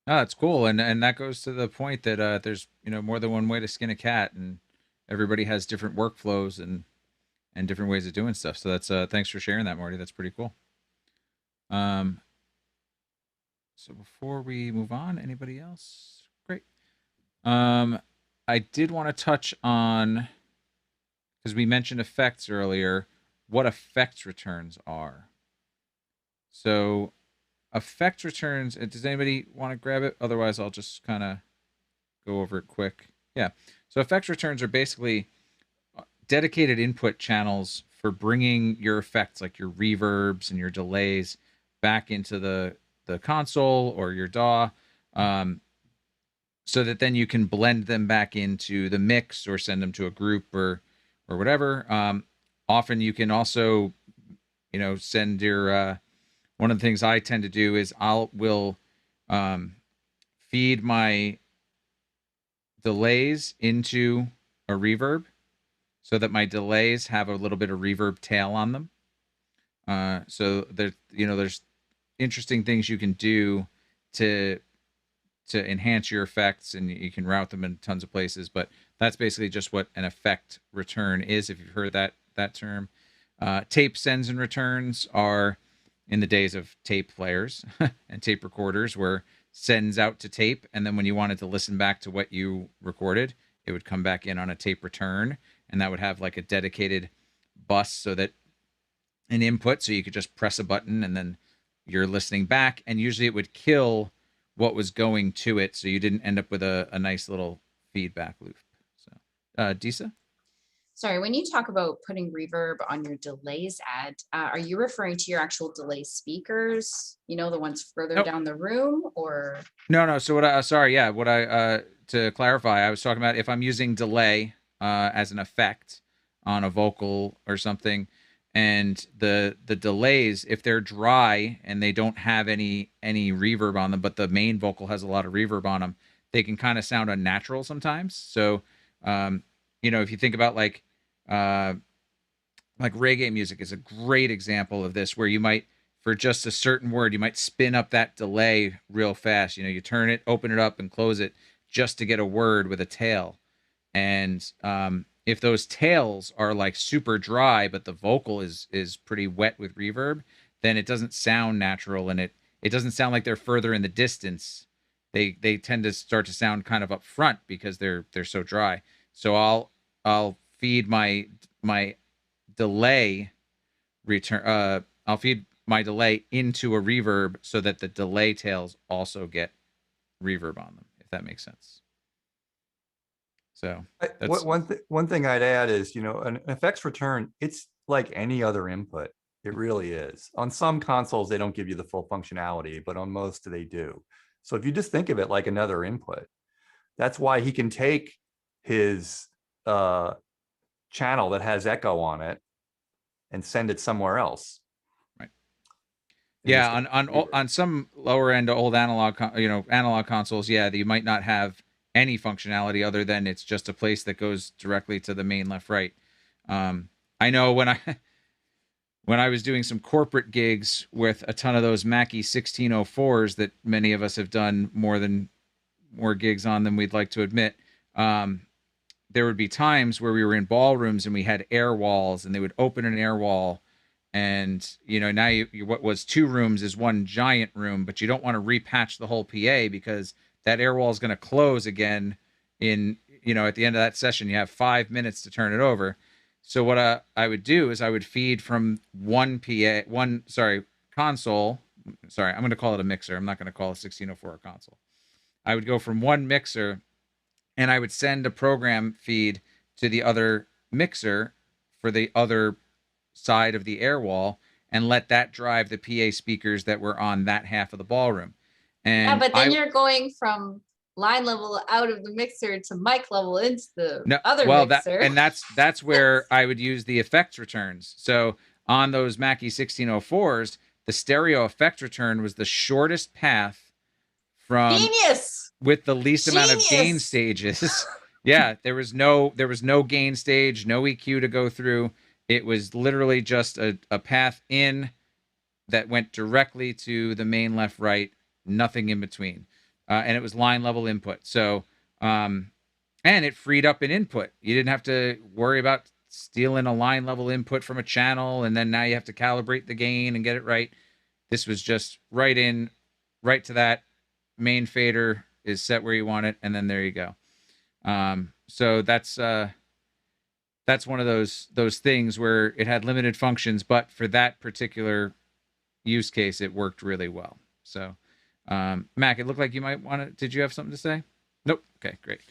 Oh, that's cool, and that goes to the point that there's more than one way to skin a cat, and everybody has different workflows and different ways of doing stuff. So that's thanks for sharing that, Marty. That's pretty cool. So before we move on, anybody else? Great. I did want to touch on, because we mentioned effects earlier, what effects returns are. So effects returns, does anybody want to grab it? Otherwise, I'll just kind of go over it quick. Yeah. So effects returns are basically dedicated input channels for bringing your effects, like your reverbs and your delays, back into the console or your DAW, so that then you can blend them back into the mix or send them to a group or whatever. Often you can also, send your one of the things I tend to do is will feed my delays into a reverb so that my delays have a little bit of reverb tail on them. So there's interesting things you can do to enhance your effects, and you can route them in tons of places. But that's basically just what an effect return is, if you've heard that term. Tape sends and returns are in the days of tape players and tape recorders, where sends out to tape, and then when you wanted to listen back to what you recorded, it would come back in on a tape return, and that would have like a dedicated bus, so that an input, so you could just press a button and then you're listening back, and usually it would kill what was going to it, so you didn't end up with a nice little feedback loop. So Disa? Sorry, when you talk about putting reverb on your delays ad, are you referring to your actual delay speakers? The ones further down the room, or? No. So to clarify, I was talking about if I'm using delay as an effect on a vocal or something, and the delays, if they're dry and they don't have any reverb on them, but the main vocal has a lot of reverb on them, they can kind of sound unnatural sometimes. So if you think about like reggae music is a great example of this, where you might, for just a certain word, you might spin up that delay real fast. You turn it, open it up, and close it just to get a word with a tail. And if those tails are like super dry, but the vocal is pretty wet with reverb, then it doesn't sound natural, and it doesn't sound like they're further in the distance. They tend to start to sound kind of up front because they're so dry. So I'll feed my delay return. I'll feed my delay into a reverb so that the delay tails also get reverb on them, if that makes sense. So that's one thing I'd add is, an effects return, it's like any other input. It really is. On some consoles, they don't give you the full functionality, but on most they do. So if you just think of it like another input, that's why he can take his channel that has echo on it and send it somewhere else. Right. Yeah, on some lower end old analog consoles, yeah, you might not have any functionality other than it's just a place that goes directly to the main left right. I know when I was doing some corporate gigs with a ton of those Mackie 1604s that many of us have done more gigs on than we'd like to admit. There would be times where we were in ballrooms and we had air walls, and they would open an air wall, and now you what was 2 rooms is one giant room, but you don't want to repatch the whole PA because that air wall is going to close again in at the end of that session. You have 5 minutes to turn it over. So what I would do is I would feed from one console. Sorry, I'm going to call it a mixer. I'm not going to call it 1604 a console. I would go from one mixer, and I would send a program feed to the other mixer for the other side of the air wall, and let that drive the PA speakers that were on that half of the ballroom. And yeah, but then you're going from line level out of the mixer to mic level into the other mixer. That's where I would use the effects returns. So on those Mackie 1604s, the stereo effect return was the shortest path from Genius! With the least amount of gain stages. Yeah, there was no gain stage, no EQ to go through. It was literally just a path in that went directly to the main left right, nothing in between. And it was line level input. So, and it freed up an input. You didn't have to worry about stealing a line level input from a channel, and then now you have to calibrate the gain and get it right. This was just right to that. Main fader is set where you want it, and then there you go. So that's one of those things where it had limited functions, but for that particular use case, it worked really well. So, Mac, it looked like you might want to. Did you have something to say? Nope. Okay, great.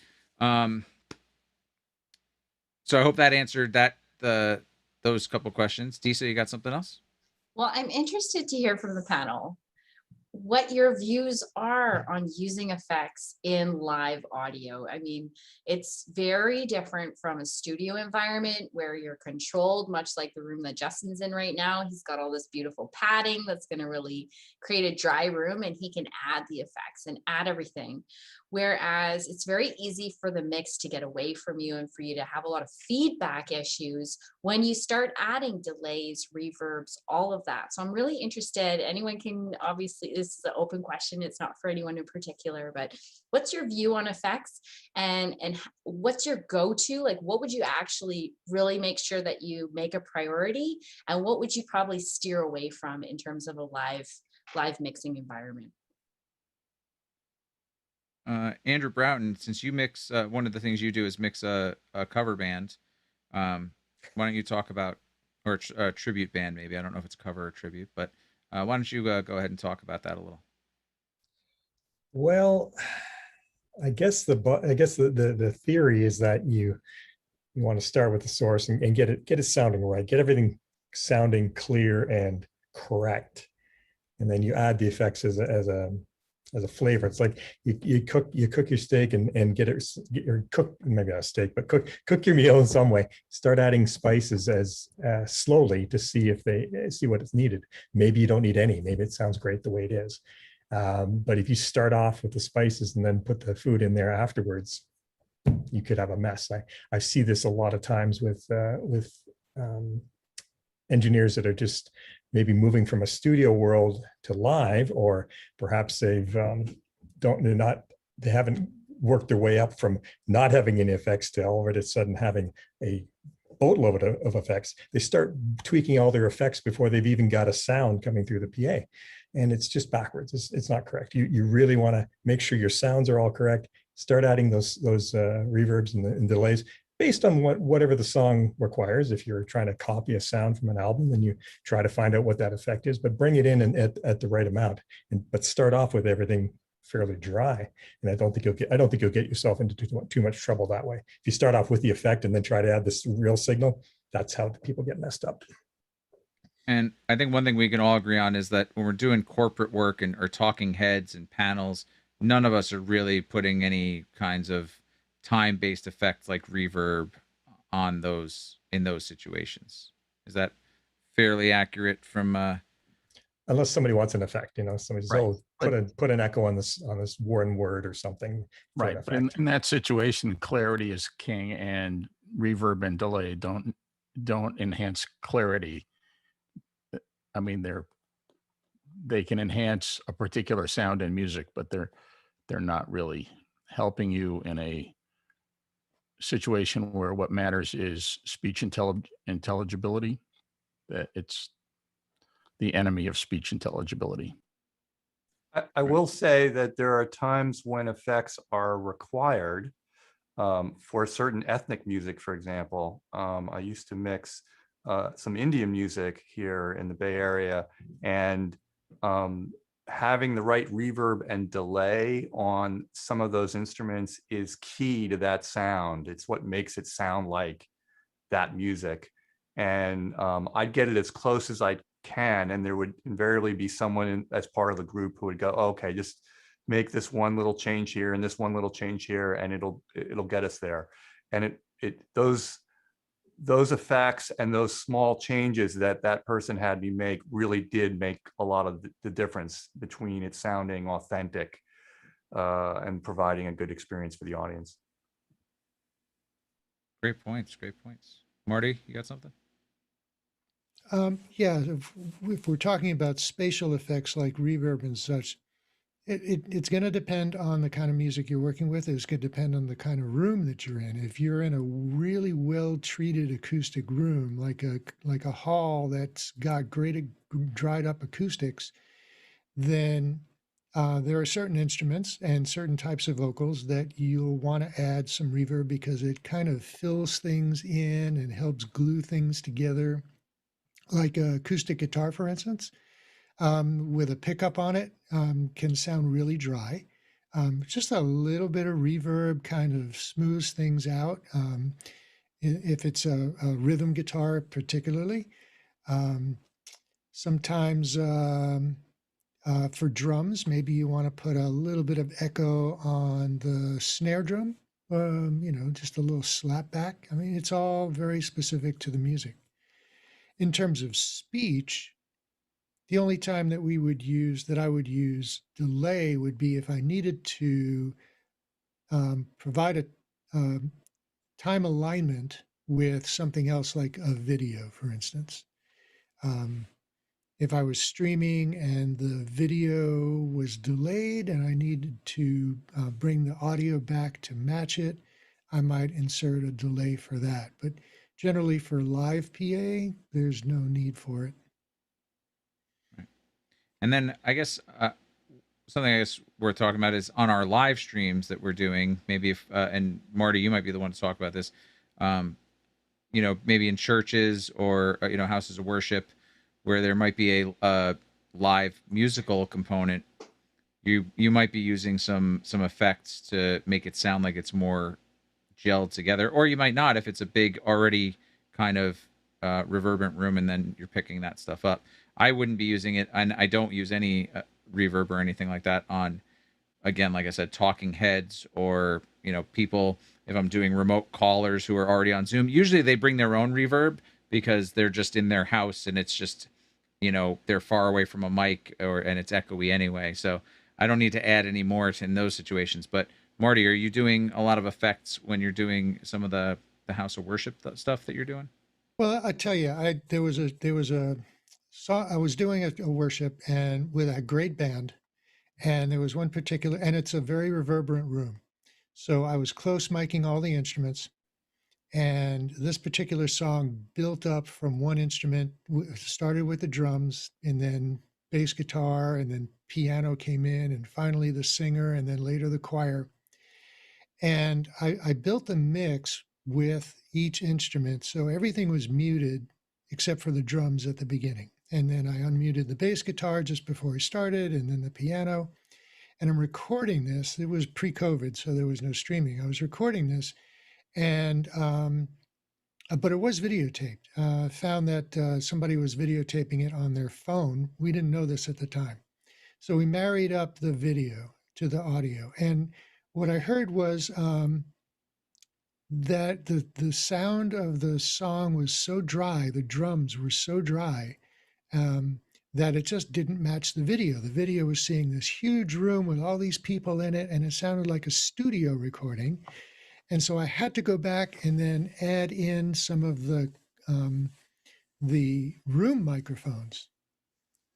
So I hope that answered those couple questions. Disa, you got something else? Well, I'm interested to hear from the panel what your views are on using effects in live audio. I mean, it's very different from a studio environment where you're controlled, much like the room that Justin's in right now. He's got all this beautiful padding that's going to really create a dry room, and he can add the effects and add everything. Whereas it's very easy for the mix to get away from you and for you to have a lot of feedback issues when you start adding delays, reverbs, all of that. So I'm really interested. Anyone can, obviously, this is an open question. It's not for anyone in particular, but what's your view on effects, and what's your go-to? Like, what would you actually really make sure that you make a priority, and what would you probably steer away from in terms of a live mixing environment? Andrew Broughton, since you mix, one of the things you do is mix a cover band. Why don't you talk about, or a tribute band maybe? I don't know if it's cover or tribute, but why don't you go ahead and talk about that a little? Well, I guess the theory is that you want to start with the source and get it sounding right, get everything sounding clear and correct, and then you add the effects as a flavor. It's like you cook your steak and get your cook, maybe not a steak, but cook your meal in some way. Start adding spices as slowly to see if they see what is needed.Maybe you don't need any. Maybe it sounds great the way it is. But if you start off with the spices and then put the food in there afterwards, you could have a mess. I see this a lot of times with engineers that are just maybe moving from a studio world to live, or perhaps they haven't worked their way up from not having any effects to all of a sudden having a boatload of effects. They start tweaking all their effects before they've even got a sound coming through the PA. And it's just backwards. It's not correct. You really want to make sure your sounds are all correct. Start adding those reverbs and delays based on whatever the song requires. If you're trying to copy a sound from an album, then you try to find out what that effect is, but bring it in and at the right amount. But start off with everything fairly dry. And I don't think you'll get yourself into too much trouble that way. If you start off with the effect and then try to add this real signal, that's how people get messed up. And I think one thing we can all agree on is that when we're doing corporate work or talking heads and panels, none of us are really putting any kinds of time-based effects like reverb on in those situations. Is that fairly accurate from unless somebody wants an effect, somebody says, Right. oh, put an echo on this one word or something. For an Right. But in, effect. in that situation, clarity is king, and reverb and delay don't enhance clarity. I mean, they can enhance a particular sound in music, but they're not really helping you in a situation where what matters is speech intelligibility. That it's the enemy of speech intelligibility. I will say that there are times when effects are required for certain ethnic music, for example. I used to mix some Indian music here in the Bay Area, and having the right reverb and delay on some of those instruments is key to that sound. It's what makes it sound like that music. And I'd get it as close as I can, and there would invariably be someone as part of the group who would go, okay, just make this one little change here and this one little change here, and it'll get us there. And those effects and those small changes that person had me make really did make a lot of the difference between it sounding authentic and providing a good experience for the audience. Great points. Marty, you got something? Yeah, if we're talking about spatial effects like reverb and such, it's going to depend on the kind of music you're working with. It's going to depend on the kind of room that you're in. If you're in a really well-treated acoustic room, like a hall that's got great dried up acoustics, then there are certain instruments and certain types of vocals that you'll want to add some reverb because it kind of fills things in and helps glue things together. Like an acoustic guitar, for instance, with a pickup on it, can sound really dry. Just a little bit of reverb kind of smooths things out. If it's a rhythm guitar, particularly. Sometimes for drums, maybe you want to put a little bit of echo on the snare drum, just a little slap back. I mean, it's all very specific to the music. In terms of speech, the only time that I would use delay would be if I needed to provide a time alignment with something else like a video, for instance. If I was streaming and the video was delayed and I needed to bring the audio back to match it, I might insert a delay for that. But generally for live PA, there's no need for it. And then I guess something I guess worth talking about is on our live streams that we're doing. Maybe if and Marty, you might be the one to talk about this. Maybe in churches or houses of worship, where there might be a live musical component. You might be using some effects to make it sound like it's more gelled together, or you might not if it's a big already kind of reverberant room, and then you're picking that stuff up. I wouldn't be using it, and I don't use any reverb or anything like that on, again, like I said, talking heads or people. If I'm doing remote callers who are already on Zoom, usually they bring their own reverb because they're just in their house and it's just they're far away from a mic and it's echoey anyway. So I don't need to add any more in those situations. But Marty, are you doing a lot of effects when you're doing some of the house of worship stuff that you're doing? Well, I tell you, I was doing a worship and with a great band, and there was one particular, and it's a very reverberant room. So I was close miking all the instruments, and this particular song built up from one instrument, started with the drums, and then bass guitar, and then piano came in, and finally the singer, and then later the choir. And I built the mix with each instrument. So everything was muted except for the drums at the beginning. And then I unmuted the bass guitar just before I started, and then the piano. And I'm recording this. It was pre-COVID, so there was no streaming. I was recording this, and but it was videotaped. Found that somebody was videotaping it on their phone. We didn't know this at the time. So we married up the video to the audio. And what I heard was that the sound of the song was so dry, the drums were so dry, that it just didn't match the video. The video was seeing this huge room with all these people in it, and it sounded like a studio recording. And so I had to go back and then add in some of the room microphones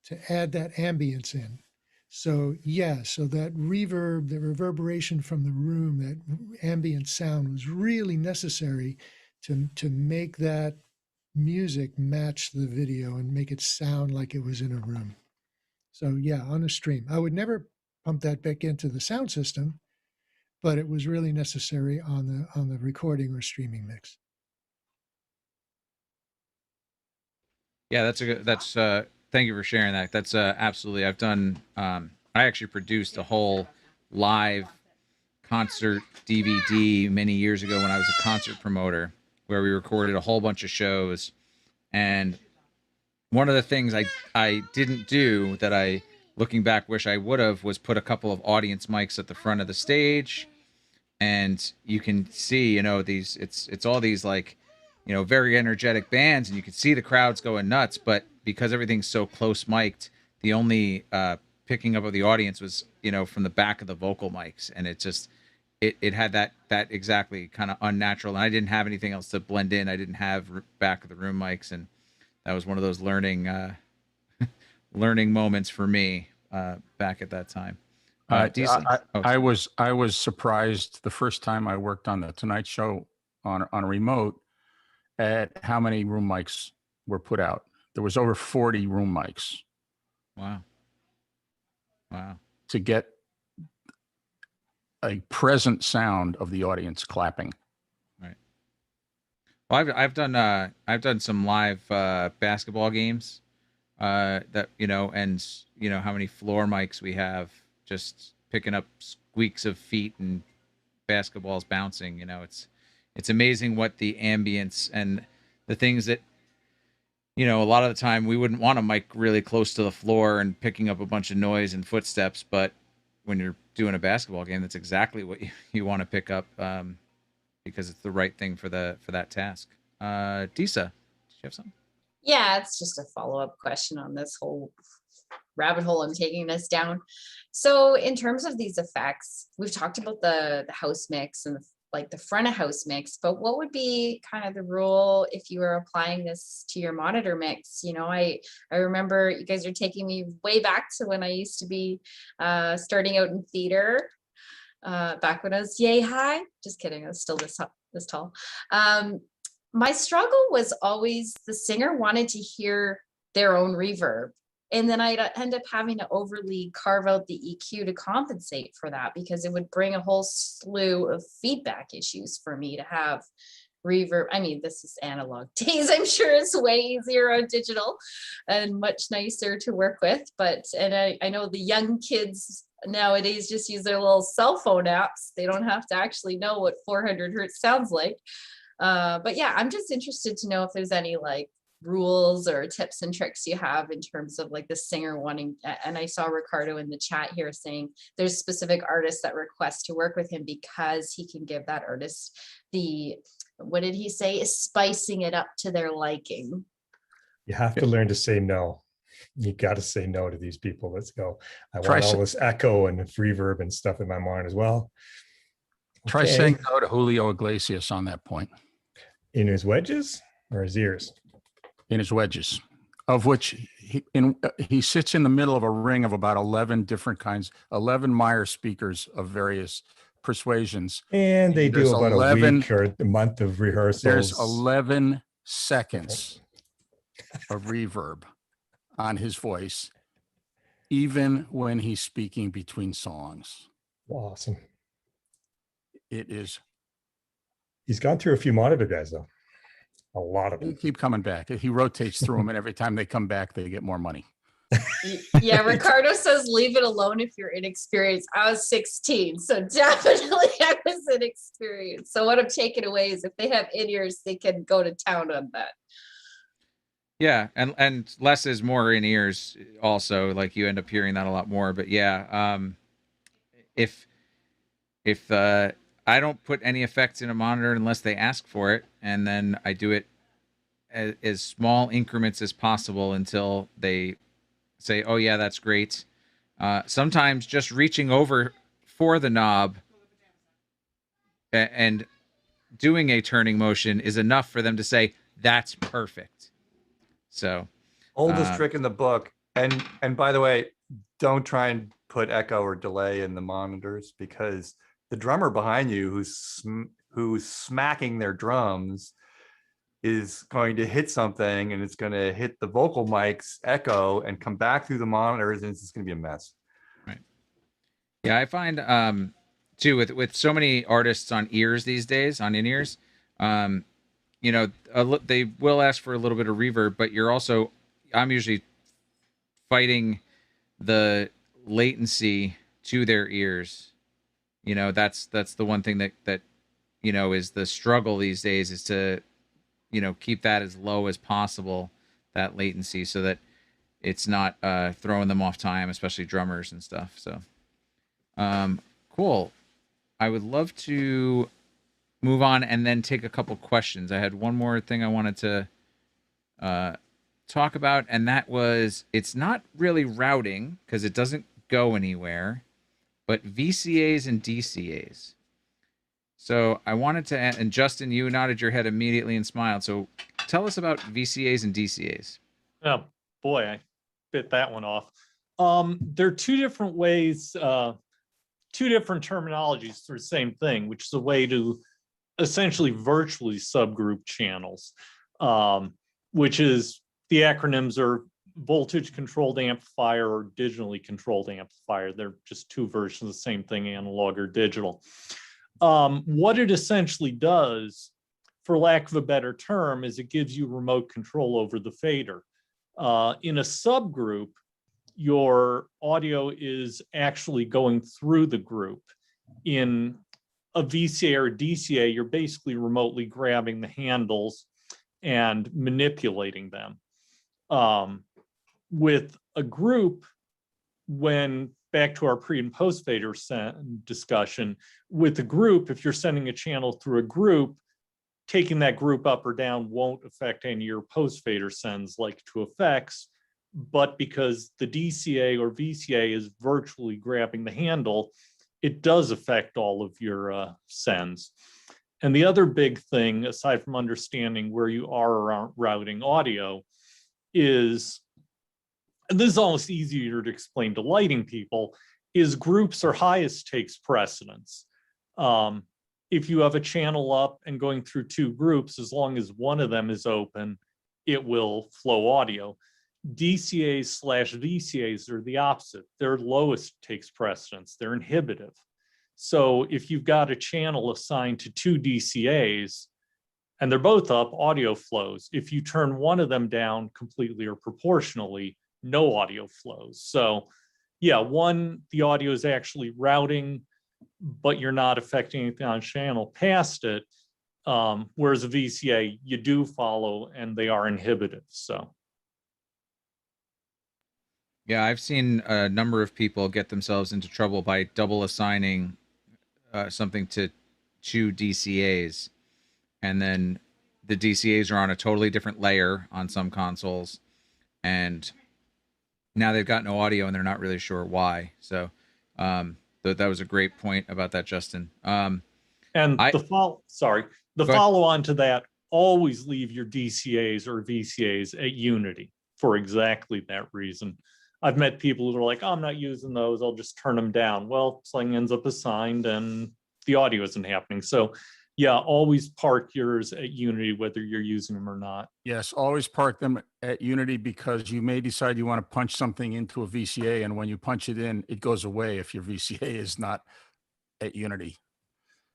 to add that ambience in. So yeah, so that reverb, the reverberation from the room, that ambient sound was really necessary to make that music match the video and make it sound like it was in a room. So yeah, on a stream. I would never pump that back into the sound system, but it was really necessary on the recording or streaming mix. Yeah, thank you for sharing that. That's absolutely, I've done, I actually produced a whole live concert DVD many years ago when I was a concert promoter, where we recorded a whole bunch of shows. And one of the things I didn't do that I, looking back, wish I would have, was put a couple of audience mics at the front of the stage. And you can see, these, it's all these like, very energetic bands, and you can see the crowds going nuts, but because everything's so close mic'd, the only picking up of the audience was, from the back of the vocal mics. And it just, it had that exactly kind of unnatural. And I didn't have anything else to blend in. I didn't have back of the room mics. And that was one of those learning moments for me back at that time. I was surprised the first time I worked on the Tonight Show on a remote at how many room mics were put out. There was over 40 room mics. Wow. To get a present sound of the audience clapping. Right. Well, I've done some live basketball games that, and how many floor mics we have, just picking up squeaks of feet and basketballs bouncing. It's amazing what the ambience and the things that, a lot of the time we wouldn't want a mic really close to the floor and picking up a bunch of noise and footsteps. But when you're doing a basketball game, that's exactly what you want to pick up because it's the right thing for that task. Disa, did you have something? Yeah, it's just a follow-up question on this whole rabbit hole I'm taking us down. So in terms of these effects, we've talked about the house mix and the front of house mix, but what would be kind of the rule if you were applying this to your monitor mix? I remember you guys are taking me way back to when I used to be starting out in theater, back when I was yay high. Just kidding, I was still this tall. My struggle was always the singer wanted to hear their own reverb. And then I'd end up having to overly carve out the EQ to compensate for that, because it would bring a whole slew of feedback issues for me to have reverb. I mean, this is analog days. I'm sure it's way easier on digital and much nicer to work with. And I know the young kids nowadays just use their little cell phone apps. They don't have to actually know what 400 hertz sounds like. But yeah, I'm just interested to know if there's any rules or tips and tricks you have in terms of the singer wanting, and I saw Ricardo in the chat here saying there's specific artists that request to work with him because he can give that artist what did he say, is spicing it up to their liking. You have to learn to say no. You got to say no to these people. Let's go. I want all this echo and reverb and stuff in my mind as well. Try saying no to Julio Iglesias on that point. In his wedges or his ears? In his wedges, of which he sits in the middle of a ring of about 11 different kinds, 11 Meyer speakers of various persuasions. And they do about a week or a month of rehearsals. There's 11 seconds of reverb on his voice, even when he's speaking between songs. Awesome. It is. He's gone through a few monitor guys, though. A lot of them. They keep coming back. He rotates through them, and every time they come back, they get more money. Yeah, Ricardo says leave it alone if you're inexperienced. I was 16, so definitely I was inexperienced. So what I'm taking away is if they have in-ears, they can go to town on that. Yeah, and less is more in ears also. You end up hearing that a lot more. But yeah, if I don't put any effects in a monitor unless they ask for it, and then I do it as small increments as possible until they say, oh yeah, that's great. Sometimes just reaching over for the knob and doing a turning motion is enough for them to say, that's perfect. So Oldest trick in the book. And by the way, don't try and put echo or delay in the monitors, because the drummer behind you who's smacking their drums is going to hit something, and it's going to hit the vocal mic's echo and come back through the monitors, and it's just going to be a mess. Right. Yeah, I find too with so many artists on ears these days, on in-ears, you know, they will ask for a little bit of reverb, but I'm usually fighting the latency to their ears. You know, that's the one thing that you know is the struggle these days, is to, you know, keep that as low as possible, that latency, so that it's not throwing them off time, especially drummers and stuff. So cool. I would love to move on and then take a couple questions. I had one more thing I wanted to talk about, and that was, it's not really routing because it doesn't go anywhere, but VCAs and DCAs. So I wanted to, and Justin, you nodded your head immediately and smiled. So tell us about VCAs and DCAs. Oh boy, I bit that one off. There are two different ways, two different terminologies for the same thing, which is a way to essentially virtually subgroup channels, which is, the acronyms are voltage controlled amplifier or digitally controlled amplifier. They're just two versions of the same thing, analog or digital. What it essentially does, for lack of a better term, is it gives you remote control over the fader. In a subgroup, your audio is actually going through the group. In a VCA or DCA, you're basically remotely grabbing the handles and manipulating them. With a group, when back to our pre and post fader discussion, with a group, if you're sending a channel through a group, taking that group up or down won't affect any of your post fader sends like to effects, but because the DCA or VCA is virtually grabbing the handle, it does affect all of your sends. And the other big thing, aside from understanding where you are around routing audio, is, and this is almost easier to explain to lighting people, is groups or highest takes precedence. If you have a channel up and going through two groups, as long as one of them is open, it will flow audio. DCAs/VCAs are the opposite. Their lowest takes precedence. They're inhibitive. So if you've got a channel assigned to two DCAs and they're both up, audio flows. If you turn one of them down completely or proportionally, no audio flows. So yeah, one, the audio is actually routing, but you're not affecting anything on channel past it. Whereas a VCA, you do follow and they are inhibitive. So. Yeah, I've seen a number of people get themselves into trouble by double assigning something to two DCAs, and then the DCAs are on a totally different layer on some consoles, and now they've got no audio and they're not really sure why. So that was a great point about that, Justin. And the follow on to that, always leave your DCAs or VCAs at Unity for exactly that reason. I've met people who are like, oh, I'm not using those, I'll just turn them down. Well, something ends up assigned and the audio isn't happening. So yeah, always park yours at Unity, whether you're using them or not. Yes, always park them at Unity, because you may decide you want to punch something into a VCA, and when you punch it in, it goes away if your VCA is not at Unity.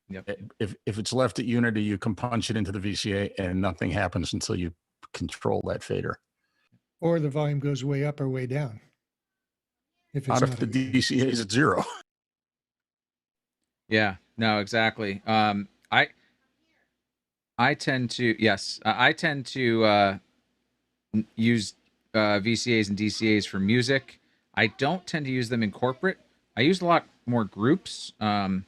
Yep. If it's left at Unity, you can punch it into the VCA and nothing happens until you control that fader. Or the volume goes way up or way down. If it's Not if the DCA is at 0. Yeah, no, exactly. I tend to use VCAs and DCAs for music. I don't tend to use them in corporate. I use a lot more groups than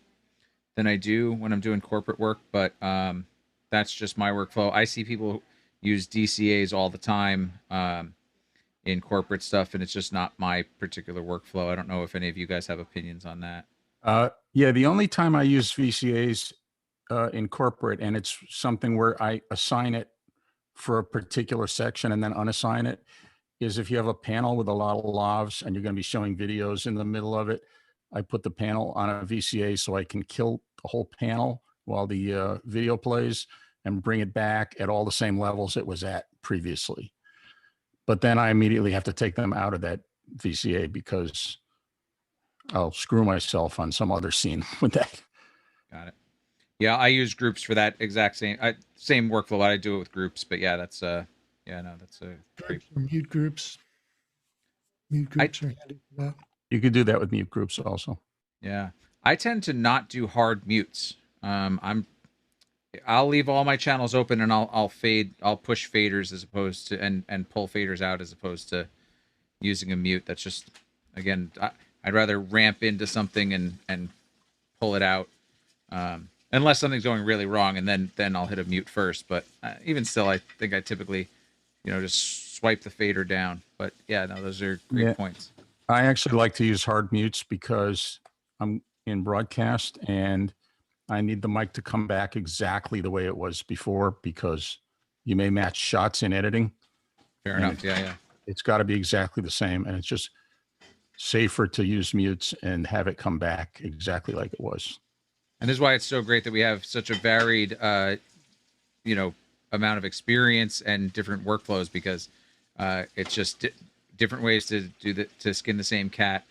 I do when I'm doing corporate work, but that's just my workflow. I see people use DCAs all the time in corporate stuff, and it's just not my particular workflow. I don't know if any of you guys have opinions on that. Yeah, the only time I use VCAs in corporate, and it's something where I assign it for a particular section and then unassign it, is if you have a panel with a lot of lavs and you're going to be showing videos in the middle of it. I put the panel on a VCA so I can kill the whole panel while the video plays and bring it back at all the same levels it was at previously. But then I immediately have to take them out of that VCA because I'll screw myself on some other scene with that. Got it. Yeah, I use groups for that exact same workflow. I do it with groups, but yeah, that's that's a great. Mute groups. Mute groups are handy for that. You could do that with mute groups also. Yeah, I tend to not do hard mutes. I'll leave all my channels open and I'll push faders as opposed to and pull faders out as opposed to using a mute. That's just, again, I'd rather ramp into something and pull it out. Unless something's going really wrong, and then I'll hit a mute first. But even still, I think I typically, just swipe the fader down. But yeah, no, those are great points. I actually like to use hard mutes because I'm in broadcast and I need the mic to come back exactly the way it was before, because you may match shots in editing. Fair enough. Yeah. It's got to be exactly the same, and it's just safer to use mutes and have it come back exactly like it was. And this is why it's so great that we have such a varied, amount of experience and different workflows, because it's just different ways to to skin the same cat.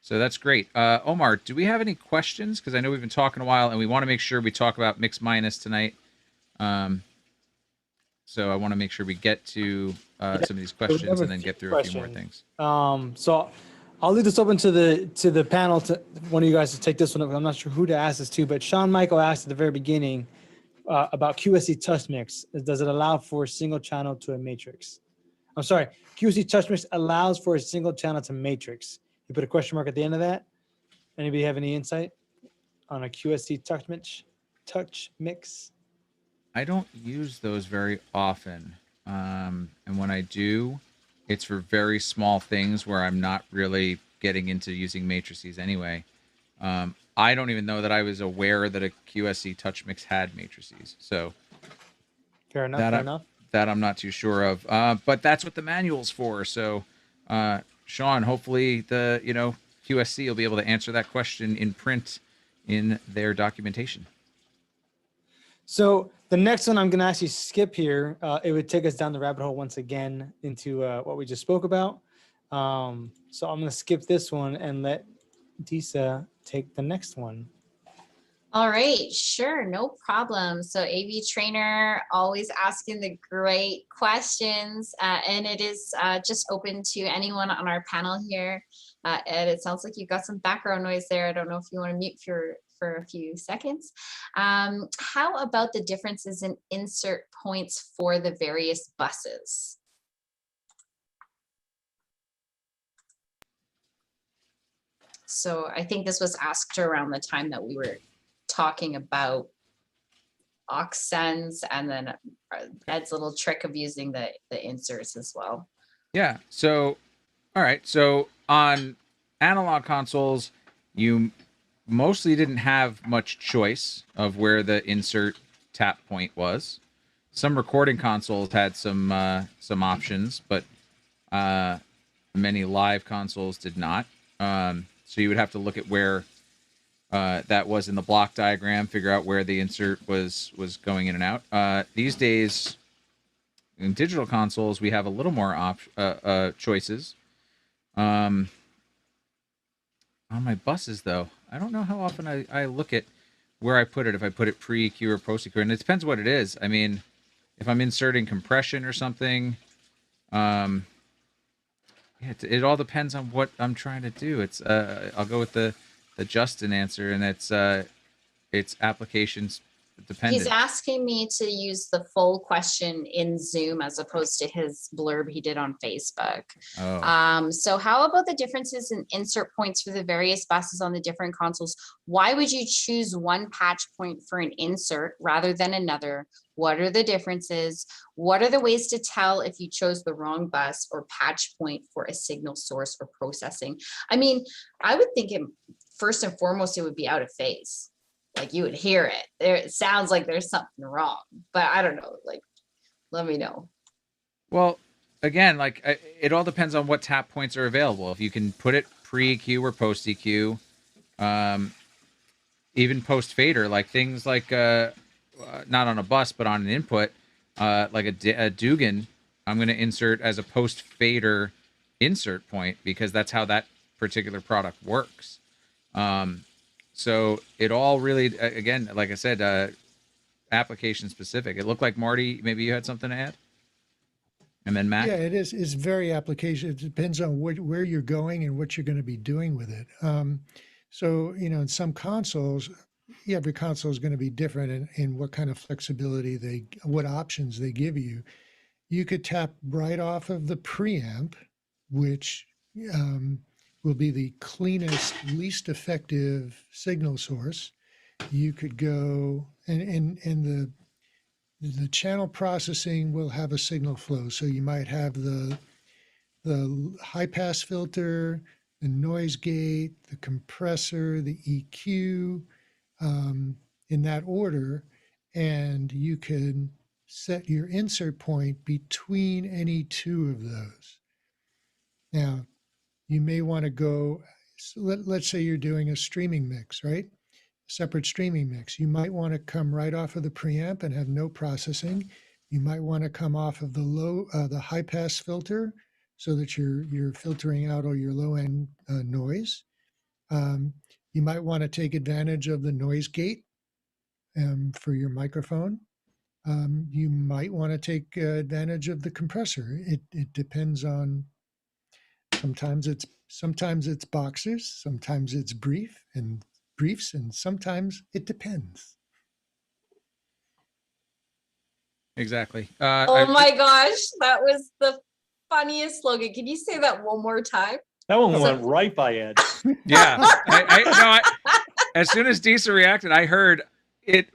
So that's great. Omar, do we have any questions? Because I know we've been talking a while, and we want to make sure we talk about Mix Minus tonight. So I want to make sure we get to some of these questions and then get through a few more things. So I'll leave this open to the panel, to one of you guys to take this one up. I'm not sure who to ask this to, but Sean Michael asked at the very beginning about QSC Touch Mix. Does it allow for a single channel to a matrix? I'm sorry, QSC Touch Mix allows for a single channel to matrix. You put a question mark at the end of that. Anybody have any insight on a QSC Touch Mix? I don't use those very often. And when I do, it's for very small things where I'm not really getting into using matrices anyway. I don't even know that I was aware that a QSC Touch Mix had matrices. So fair enough. That I'm not too sure of. But that's what the manual's for. So Sean, hopefully the QSC will be able to answer that question in print in their documentation. So the next one I'm going to actually skip here. It would take us down the rabbit hole once again into what we just spoke about. So I'm going to skip this one and let Disa take the next one. All right, sure, no problem. So AV Trainer, always asking the great questions, and it is just open to anyone on our panel here. Ed, it sounds like you've got some background noise there. I don't know if you want to mute for a few seconds. How about the differences in insert points for the various buses? So I think this was asked around the time that we were talking about aux sends, and then Ed's little trick of using the inserts as well. Yeah. So, all right. So on analog consoles, you mostly didn't have much choice of where the insert tap point was. Some recording consoles had some options, but many live consoles did not. So you would have to look at where that was in the block diagram, figure out where the insert was going in and out. These days, in digital consoles, we have a little more choices. On my buses, though, I don't know how often I look at where I put it, if I put it pre-EQ or post-EQ, and it depends what it is. I mean, if I'm inserting compression or something, it all depends on what I'm trying to do. It's I'll go with the Justin answer, and it's application dependent. He's asking me to use the full question in Zoom as opposed to his blurb he did on Facebook. Oh. So how about the differences in insert points for the various buses on the different consoles? Why would you choose one patch point for an insert rather than another? What are the differences? What are the ways to tell if you chose the wrong bus or patch point for a signal source or processing? I mean, I would think first and foremost, it would be out of phase. Like you would hear it. It sounds like there's something wrong, but I don't know. Like, let me know. Well, again, like it all depends on what tap points are available. If you can put it pre-EQ or post-EQ, even post-fader, like things like not on a bus, but on an input, like a Dugan, I'm going to insert as a post-fader insert point because that's how that particular product works. So it all really, again, like I said, application specific. It looked like Marty, maybe you had something to add? And then Matt? Yeah, it is. It's very application. It depends on where you're going and what you're going to be doing with it. So, in some consoles, every console is going to be different in what kind of flexibility what options they give you. You could tap right off of the preamp, which will be the cleanest, least effective signal source. You could go and the channel processing will have a signal flow. So you might have the high pass filter, the noise gate, the compressor, the EQ, in that order. And you can set your insert point between any two of those. Now, you may want to go, let's say you're doing a streaming mix, right? Separate streaming mix. You might want to come right off of the preamp and have no processing. You might want to come off of the high pass filter so that you're filtering out all your low end noise. You might want to take advantage of the noise gate for your microphone. You might want to take advantage of the compressor. It depends on. Sometimes it's boxers, sometimes it's briefs, and sometimes it depends. Exactly. Oh my gosh, that was the funniest slogan. Can you say that one more time? That one went right by Ed. Yeah. As soon as Disa reacted, I heard it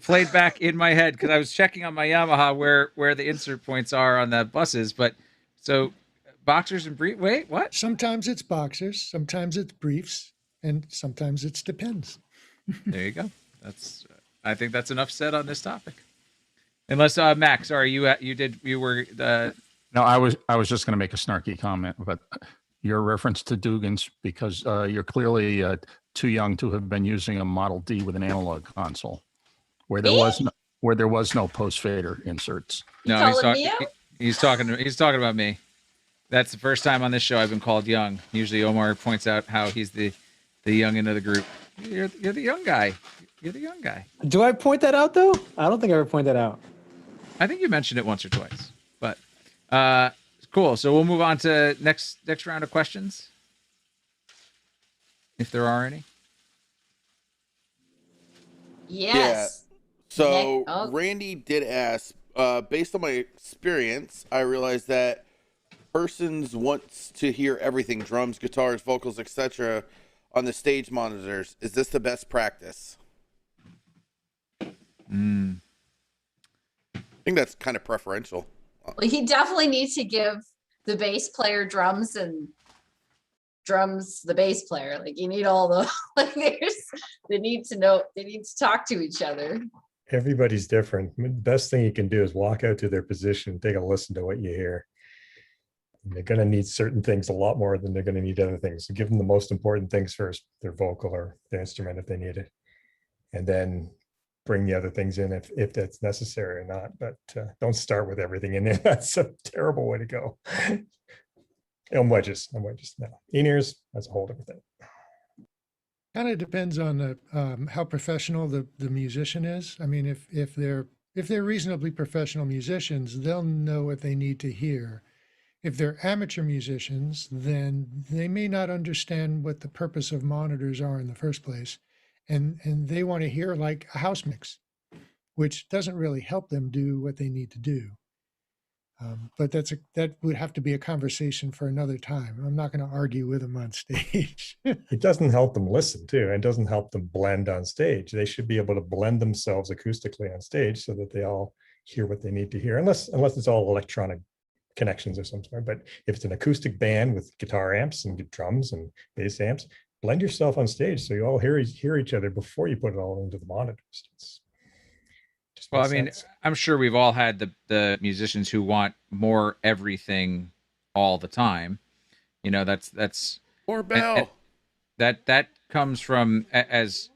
played back in my head because I was checking on my Yamaha where the insert points are on the buses. But so boxers and brief. Wait, what? Sometimes it's boxers, sometimes it's briefs, and sometimes it depends. There you go. I think that's enough said on this topic. Unless Max, sorry, you were. No, I was just going to make a snarky comment, but your reference to Dugans because you're clearly too young to have been using a Model D with an analog console, where there was no post fader inserts. No, he's talking about me. That's the first time on this show I've been called young. Usually Omar points out how he's the youngin' of the group. You're the young guy. You're the young guy. Do I point that out though? I don't think I ever point that out. I think you mentioned it once or twice, but cool. So we'll move on to next round of questions, if there are any. Yes. Yeah. So Randy did ask, based on my experience, I realized that persons wants to hear everything, drums, guitars, vocals, etc. on the stage monitors. Is this the best practice? I think that's kind of preferential. Well, he definitely needs to give the bass player drums and drums the bass player. Like you need all the they need to talk to each other. Everybody's different. The best thing you can do is walk out to their position and take a listen to what you hear. And they're going to need certain things a lot more than they're going to need other things. So give them the most important things first, their vocal or their instrument if they need it. And then bring the other things in if that's necessary or not. But don't start with everything in there. That's a terrible way to go. And wedges, no. In-ears, that's a whole different thing. Kind of depends on how professional the musician is. I mean, if they're reasonably professional musicians, they'll know what they need to hear. If they're amateur musicians, then they may not understand what the purpose of monitors are in the first place. And they want to hear like a house mix. which doesn't really help them do what they need to do. But that would have to be a conversation for another time. I'm not going to argue with them on stage. It doesn't help them listen too. It doesn't help them blend on stage. They should be able to blend themselves acoustically on stage so that they all hear what they need to hear, unless it's all electronic connections of some sort. But if it's an acoustic band with guitar amps and drums and bass amps, blend yourself on stage so you all hear each other before you put it all into the monitors. Well, I mean, I'm sure we've all had the musicians who want more everything all the time. You know, that's More bell. That comes from, as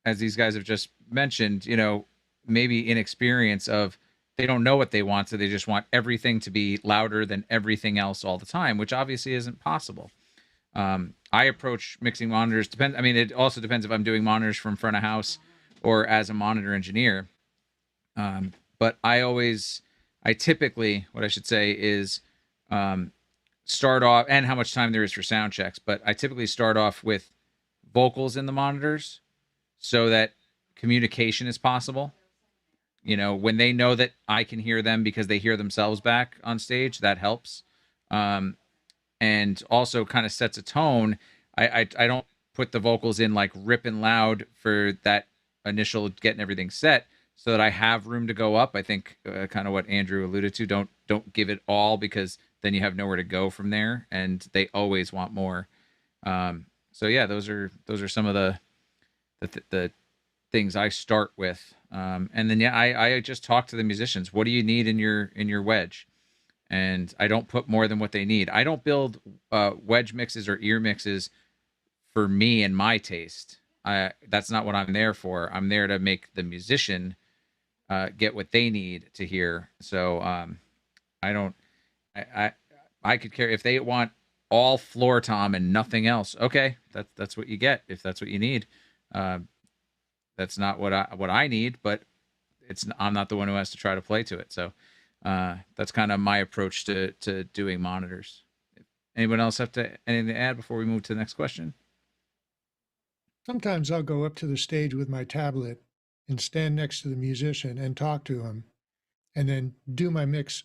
these guys have just mentioned, you know, maybe inexperience of they don't know what they want, so they just want everything to be louder than everything else all the time, which obviously isn't possible. I approach mixing monitors, I mean, it also depends if I'm doing monitors from front of house or as a monitor engineer. But I typically, what I should say is, start off, and how much time there is for sound checks, but I typically start off with vocals in the monitors so that communication is possible. You know, when they know that I can hear them because they hear themselves back on stage, that helps. And also kind of sets a tone. I don't put the vocals in like ripping loud for that initial getting everything set, so that I have room to go up. I think kind of what Andrew alluded to, don't give it all, because then you have nowhere to go from there, and they always want more. So yeah, those are some of the things I start with. And then yeah, I just talk to the musicians. What do you need in your wedge? And I don't put more than what they need. I don't build wedge mixes or ear mixes for me and my taste. That's not what I'm there for. I'm there to make the musician get what they need to hear. So I could care if they want all floor tom and nothing else. Okay, that's what you get if that's what you need. That's not what I need, but I'm not the one who has to try to play to it. So that's kind of my approach to doing monitors. Anyone else have anything to add before we move to the next question? Sometimes I'll go up to the stage with my tablet and stand next to the musician and talk to him, and then do my mix.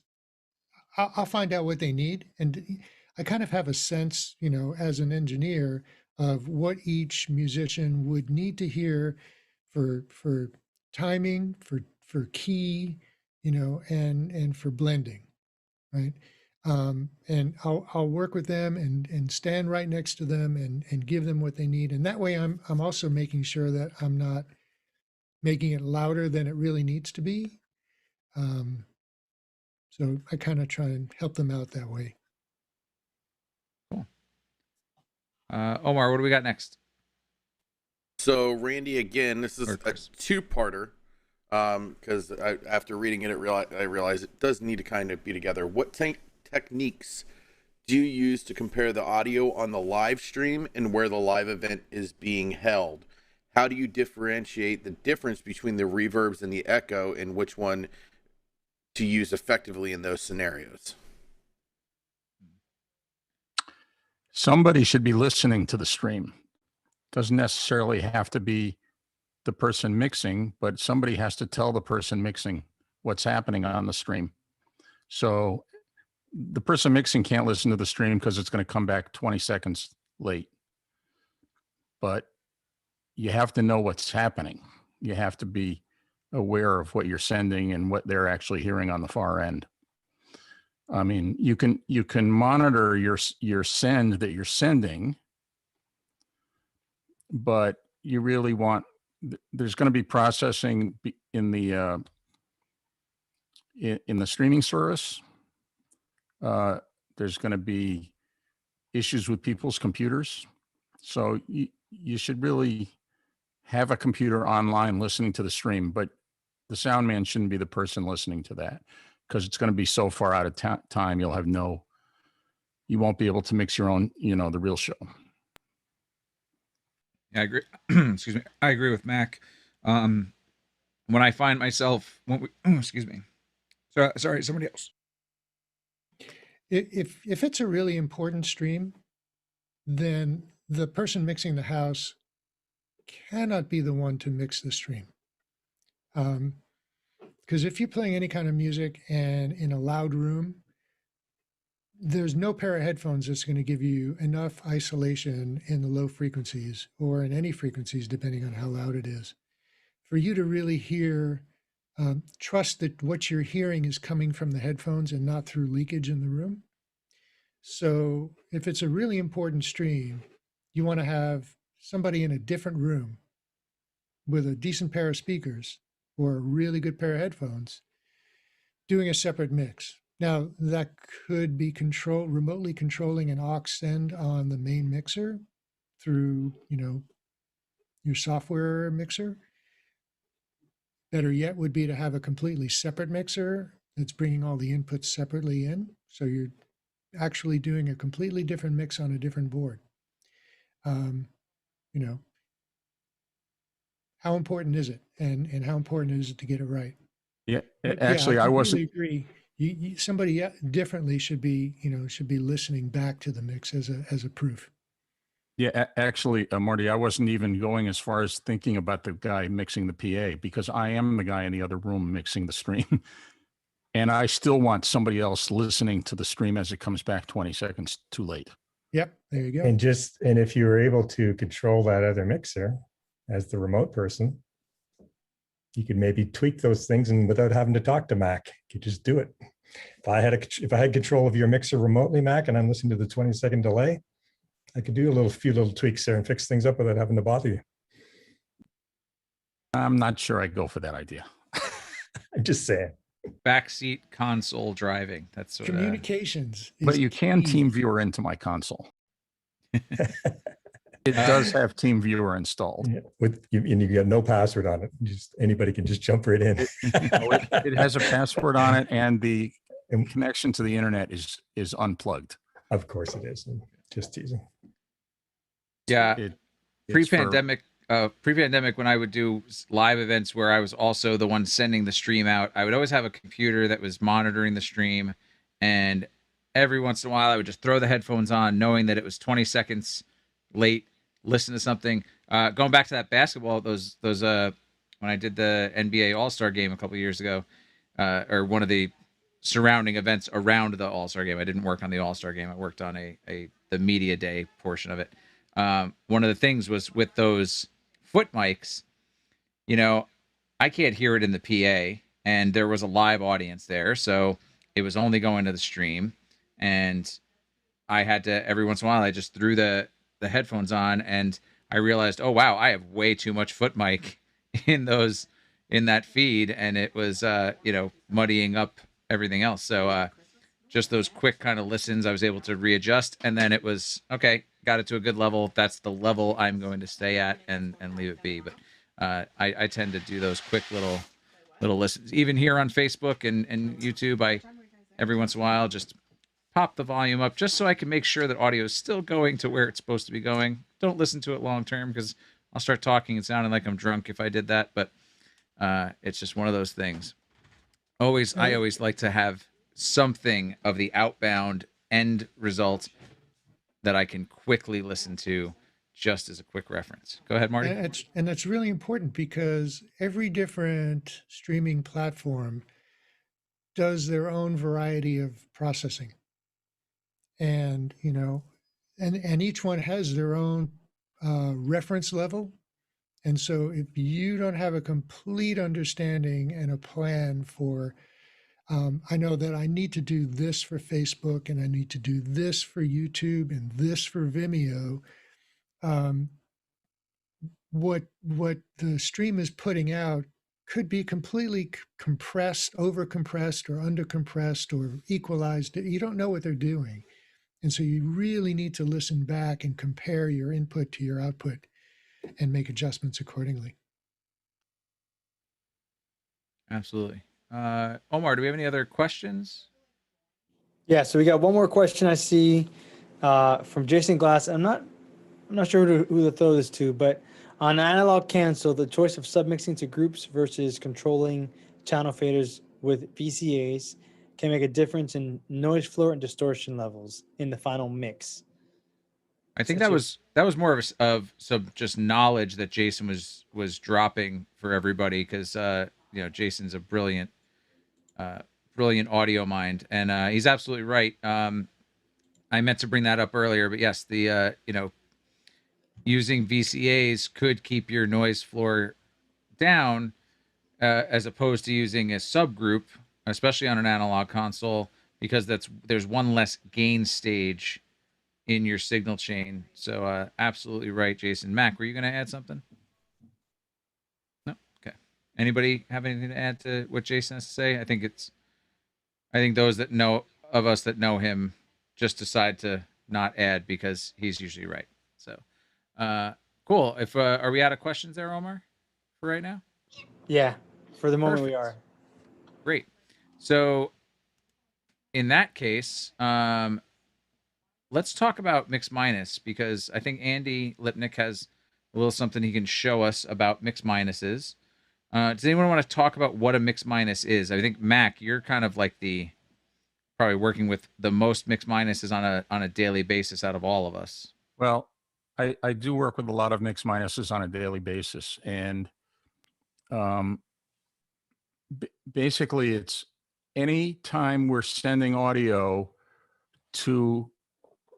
I'll find out what they need, and I kind of have a sense, you know, as an engineer, of what each musician would need to hear for timing, for key, you know, and for blending, right? And I'll work with them and stand right next to them and give them what they need. And that way I'm also making sure that I'm not making it louder than it really needs to be. So I kind of try and help them out that way. Cool. Omar, what do we got next? So Randy, again, this is a two-parter, because after reading it, I realized it does need to kind of be together. What techniques do you use to compare the audio on the live stream and where the live event is being held? How do you differentiate the difference between the reverbs and the echo, and which one to use effectively in those scenarios? Somebody should be listening to the stream. Doesn't necessarily have to be the person mixing, but somebody has to tell the person mixing what's happening on the stream. So the person mixing can't listen to the stream because it's going to come back 20 seconds late. But you have to know what's happening. You have to be aware of what you're sending and what they're actually hearing on the far end. I mean, you can monitor your send that you're sending, but you really want, there's going to be processing in the streaming service. There's going to be issues with people's computers. So you should really have a computer online listening to the stream, but the sound man shouldn't be the person listening to that, because it's going to be so far out of time. You won't be able to mix your own, the real show. Yeah, I agree. Excuse me. I agree with Mac. When I find myself, excuse me. Sorry, somebody else. If it's a really important stream, then the person mixing the house cannot be the one to mix the stream. Because if you're playing any kind of music and in a loud room, there's no pair of headphones that's going to give you enough isolation in the low frequencies or in any frequencies, depending on how loud it is, for you to really hear, trust that what you're hearing is coming from the headphones and not through leakage in the room. So if it's a really important stream, you want to have somebody in a different room with a decent pair of speakers or a really good pair of headphones doing a separate mix. Now that could be remotely controlling an aux send on the main mixer through, your software mixer. Better yet would be to have a completely separate mixer that's bringing all the inputs separately in. So you're actually doing a completely different mix on a different board. How important is it? And how important is it to get it right? Yeah, But actually, I wasn't. agree. Somebody differently should be listening back to the mix as a proof. Yeah, actually, Marty, I wasn't even going as far as thinking about the guy mixing the PA, because I am the guy in the other room mixing the stream. And I still want somebody else listening to the stream as it comes back 20 seconds too late. Yep, there you go. And if you were able to control that other mixer as the remote person, you could maybe tweak those things, and without having to talk to Mac, you could just do it. If I had control of your mixer remotely, Mac, and I'm listening to the 20-second delay, I could do a few little tweaks there and fix things up without having to bother you. I'm not sure I'd go for that idea. I'm just saying. Backseat console driving. That's what, Communications. But you can TeamViewer into my console. It does have TeamViewer installed. Yeah, and you got no password on it. Anybody can just jump right in. It has a password on it, and the connection to the internet is unplugged. Of course it is. I'm just teasing. Yeah. It's Pre-pandemic, when I would do live events where I was also the one sending the stream out, I would always have a computer that was monitoring the stream, and every once in a while I would just throw the headphones on, knowing that it was 20 seconds late, listen to something. Going back to that basketball, those when I did the NBA All-Star game a couple of years ago, or one of the surrounding events around the All-Star game. I didn't work on the All-Star game. I worked on the media day portion of it. One of the things was with those foot mics, I can't hear it in the PA, and there was a live audience there, so it was only going to the stream, and I had to, every once in a while, I just threw the headphones on, and I realized, oh wow, I have way too much foot mic in that feed, and it was muddying up everything else. So just those quick kind of listens, I was able to readjust, and then it was okay, got it to a good level. That's the level I'm going to stay at, and leave it be. But I tend to do those quick little listens, even here on Facebook and YouTube. I every once in a while just pop the volume up just so I can make sure that audio is still going to where it's supposed to be going. Don't listen to it long term, because I'll start talking and sounding like I'm drunk if I did that. But it's just one of those things. I always like to have something of the outbound end result that I can quickly listen to, just as a quick reference. Go ahead, Marty. And that's really important, because every different streaming platform does their own variety of processing. And, and each one has their own reference level. And so if you don't have a complete understanding and a plan for, I know that I need to do this for Facebook, and I need to do this for YouTube, and this for Vimeo. What the stream is putting out could be completely compressed, over compressed, or under compressed, or equalized. You don't know what they're doing. And so you really need to listen back and compare your input to your output and make adjustments accordingly. Absolutely. Omar, do we have any other questions? Yeah, so we got one more question I see from Jason Glass. I'm not sure who to throw this to, but on analog cancel, the choice of submixing to groups versus controlling channel faders with VCAs can make a difference in noise floor and distortion levels in the final mix. I think that was more of some just knowledge that Jason was dropping for everybody, because Jason's a brilliant brilliant audio mind, and he's absolutely right. I meant to bring that up earlier, but yes, the using VCAs could keep your noise floor down, as opposed to using a subgroup, especially on an analog console, because there's one less gain stage in your signal chain. So absolutely right, Jason. Mac, were you going to add something? No. Okay. Anybody have anything to add to what Jason has to say? I think those that know of us that know him just decide to not add because he's usually right. So cool. If are we out of questions there, Omar, for right now? Yeah, for the moment we Perfect. are. Great. So in that case, let's talk about mix minus, because I think Andy Lipnick has a little something he can show us about mix minuses. Does anyone want to talk about what a mix minus is? I think Mac, you're kind of like probably working with the most mix minuses on a daily basis out of all of us. Well, I do work with a lot of mix minuses on a daily basis, and basically it's any time we're sending audio to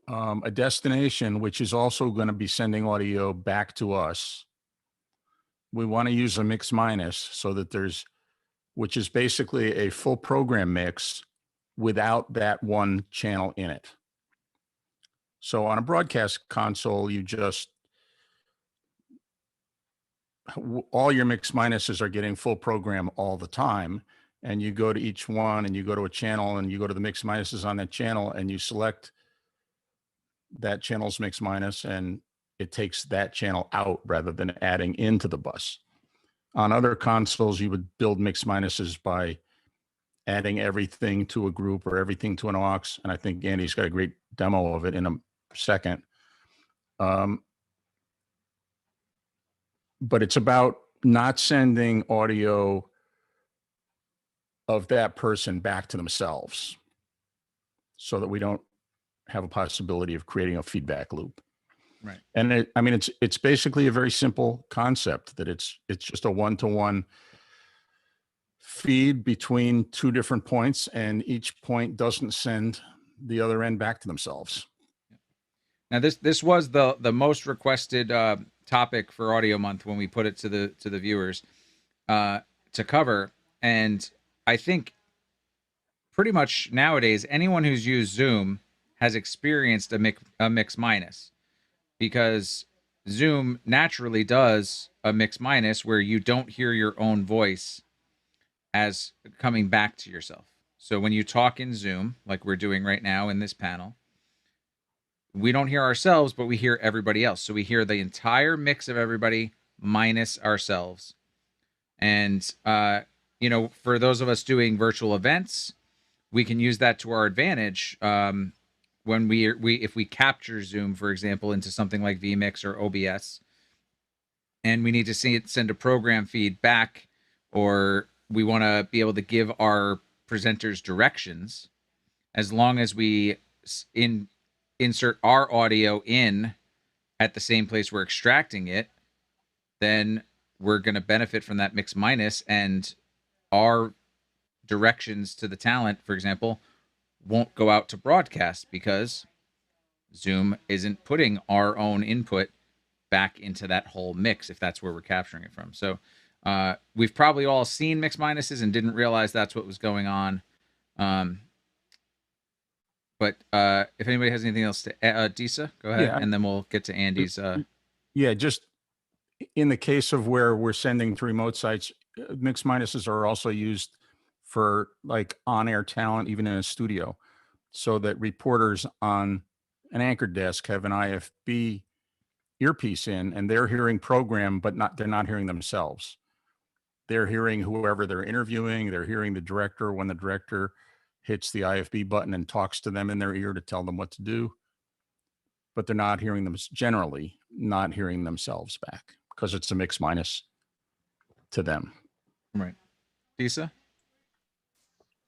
a destination, which is also going to be sending audio back to us, we want to use a mix minus so that which is basically a full program mix without that one channel in it. So on a broadcast console, all your mix minuses are getting full program all the time. And you go to each one and you go to a channel and you go to the mix minuses on that channel and you select that channel's mix minus, and it takes that channel out rather than adding into the bus. On other consoles, you would build mix minuses by adding everything to a group or everything to an aux. And I think Andy's got a great demo of it in a second. But it's about not sending audio of that person back to themselves so that we don't have a possibility of creating a feedback loop. Right. And it's basically a very simple concept that it's just a one-to-one feed between two different points, and each point doesn't send the other end back to themselves. Now this was the most requested topic for Audio Month when we put it to the viewers to cover, and I think pretty much nowadays anyone who's used Zoom has experienced a mix minus, because Zoom naturally does a mix minus where you don't hear your own voice as coming back to yourself. So when you talk in Zoom, like we're doing right now in this panel, we don't hear ourselves, but we hear everybody else. So we hear the entire mix of everybody minus ourselves. And, for those of us doing virtual events, we can use that to our advantage. When if we capture Zoom, for example, into something like vMix or OBS, and we need to send a program feed back, or we want to be able to give our presenters directions, as long as we insert our audio in at the same place we're extracting it, then we're going to benefit from that mix minus, and our directions to the talent, for example, won't go out to broadcast because Zoom isn't putting our own input back into that whole mix if that's where we're capturing it from. So we've probably all seen mix minuses and didn't realize that's what was going on. But if anybody has anything else to add, Disa, go ahead, and then we'll get to Andy's. Yeah, just in the case of where we're sending to remote sites, mix minuses are also used for like on-air talent, even in a studio, so that reporters on an anchor desk have an IFB earpiece in, and they're hearing program, but they're not hearing themselves. They're hearing whoever they're interviewing. They're hearing the director when the director hits the IFB button and talks to them in their ear to tell them what to do. But they're not hearing them, generally not hearing themselves back, because it's a mix minus to them. Right. Disa?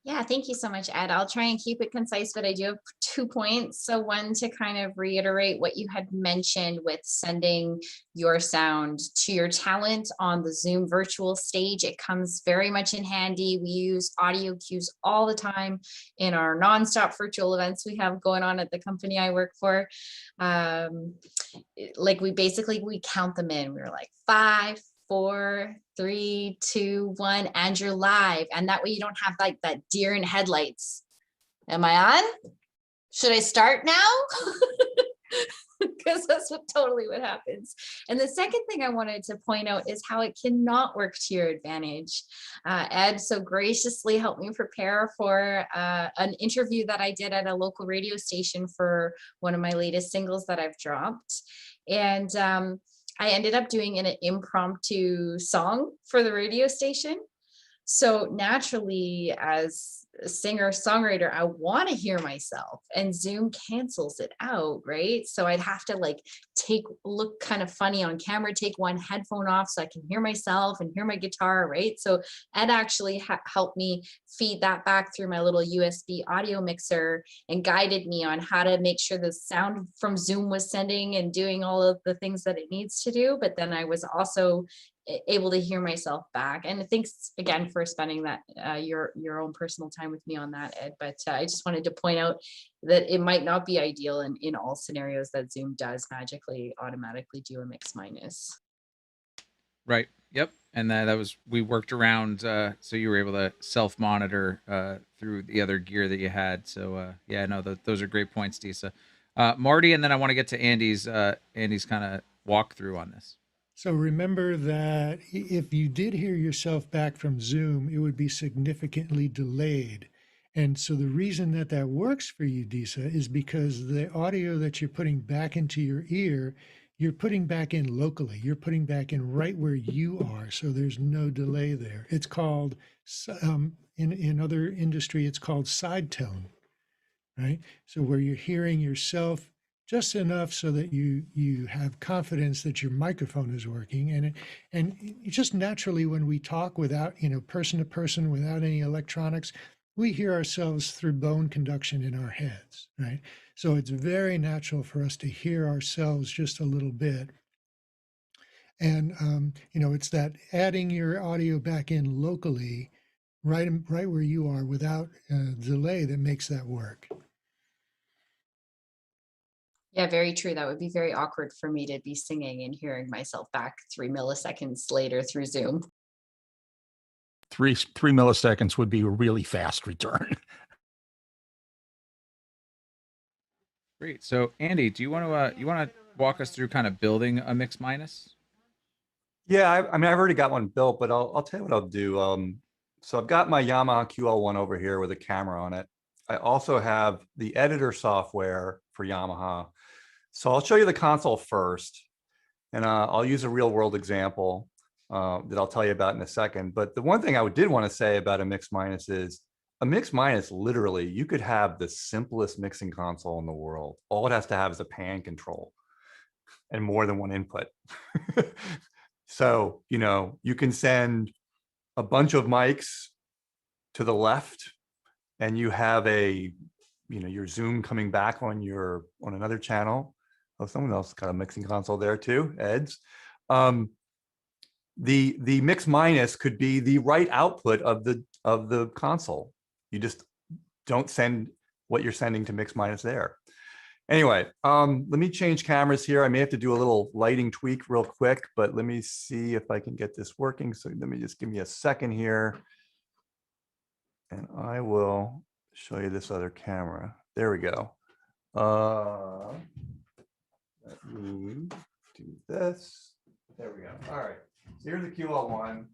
Yeah, thank you so much, Ed. I'll try and keep it concise, but I do have 2 points. So one, to kind of reiterate what you had mentioned with sending your sound to your talent on the Zoom virtual stage. It comes very much in handy. We use audio cues all the time in our nonstop virtual events we have going on at the company I work for. Like we count them in. We were like 5, 4, 3, 2, 1, and you're live. And that way you don't have like that deer in headlights. Am I on? Should I start now? Because that's totally what happens. And the second thing I wanted to point out is how it cannot work to your advantage. Ed so graciously helped me prepare for an interview that I did at a local radio station for one of my latest singles that I've dropped. And I ended up doing an impromptu song for the radio station. So naturally, as a singer songwriter, I want to hear myself, and Zoom cancels it out, right? So I'd have to like look kind of funny on camera, take one headphone off so I can hear myself and hear my guitar, right? So Ed actually helped me feed that back through my little USB audio mixer and guided me on how to make sure the sound from Zoom was sending and doing all of the things that it needs to do. But then I was also able to hear myself back. And thanks again for spending that your own personal time with me on that, Ed. But I just wanted to point out that it might not be ideal in all scenarios that Zoom does magically automatically do a mix minus. Right. Yep. And that was, we worked around so you were able to self-monitor through the other gear that you had. So yeah, no, those are great points, Disa. Marty, and then I want to get to Andy's kind of walkthrough on this. So remember that if you did hear yourself back from Zoom, it would be significantly delayed. And so the reason that that works for you, Disa, is because the audio that you're putting back into your ear, you're putting back in locally. You're putting back in right where you are. So there's no delay there. It's called, in other industry, it's called side tone, right? So where you're hearing yourself just enough so that you have confidence that your microphone is working, and just naturally when we talk without person to person, without any electronics, we hear ourselves through bone conduction in our heads, right? So it's very natural for us to hear ourselves just a little bit, and it's that adding your audio back in locally, right where you are without delay, that makes that work. Yeah, very true. That would be very awkward for me to be singing and hearing myself back 3 milliseconds later through Zoom. 3 milliseconds would be a really fast return. Great. So Andy, do you want to walk us through kind of building a mix minus? Yeah, I mean, I've already got one built, but I'll tell you what I'll do. So I've got my Yamaha QL1 over here with a camera on it. I also have the editor software for Yamaha. So I'll show you the console first, and I'll use a real world example that I'll tell you about in a second. But the one thing I did want to say about a mix minus is a mix minus, literally, you could have the simplest mixing console in the world. All it has to have is a pan control and more than one input. So, you can send a bunch of mics to the left, and you have your Zoom coming back on another channel. Oh, someone else got a mixing console there too, Ed's. The mix minus could be the right output of the console. You just don't send what you're sending to mix minus there. Anyway, let me change cameras here. I may have to do a little lighting tweak real quick, but let me see if I can get this working. So let me just give me a second here, and I will show you this other camera. There we go. Let me do this. There we go. All right. So here's the QL1.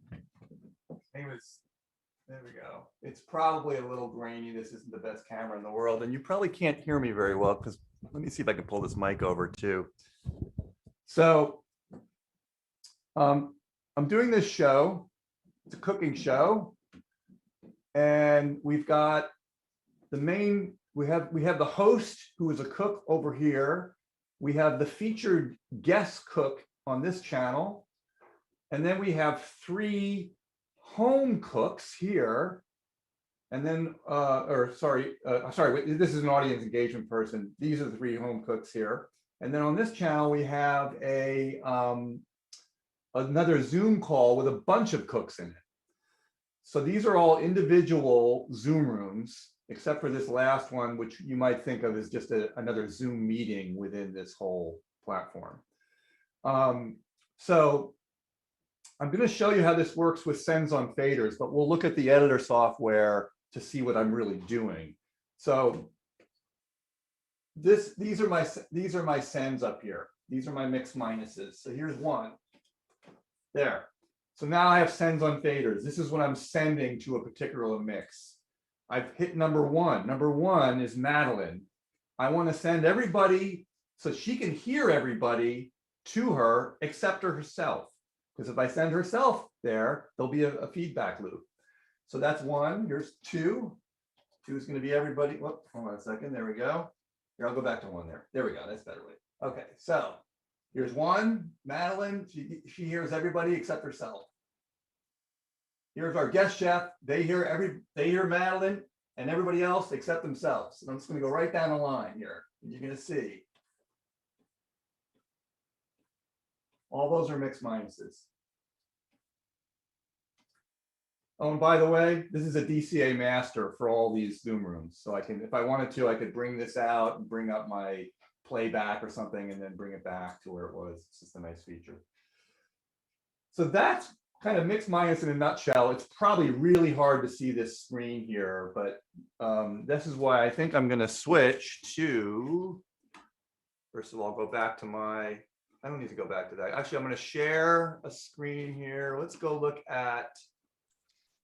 There we go. It's probably a little grainy. This isn't the best camera in the world, and you probably can't hear me very well because let me see if I can pull this mic over too. So I'm doing this show. It's a cooking show, and we've got the main. We have the host who is a cook over here. We have the featured guest cook on this channel. And then we have 3 home cooks here. And then, sorry, wait, this is an audience engagement person. These are the 3 home cooks here. And then on this channel, we have another Zoom call with a bunch of cooks in it. So these are all individual Zoom rooms, except for this last one, which you might think of as just another Zoom meeting within this whole platform. So I'm going to show you how this works with sends on faders, but we'll look at the editor software to see what I'm really doing. So these are my sends up here. These are my mix minuses. So here's one. There. So now I have sends on faders. This is what I'm sending to a particular mix. I've hit number 1. Number 1 is Madeline. I want to send everybody so she can hear everybody to her except for herself. Because if I send herself there, there'll be a feedback loop. So that's 1. Here's 2. 2 is going to be everybody. Whoop, hold on a second. There we go. Here, I'll go back to 1 there. There we go. That's better way. Okay, so here's 1. Madeline, she hears everybody except herself. Here's our guest chef. They hear Madeline and everybody else except themselves. And I'm just going to go right down the line here. And you're going to see all those are mixed minuses. Oh, and by the way, this is a DCA master for all these Zoom rooms. So I can, if I wanted to, I could bring this out and bring up my playback or something and then bring it back to where it was. It's just a nice feature. So that's kind of mixed minus in a nutshell. It's probably really hard to see this screen here, but this is why I think I'm going to switch to, first of all, go back to my, I don't need to go back to that. Actually, I'm going to share a screen here. Let's go look at.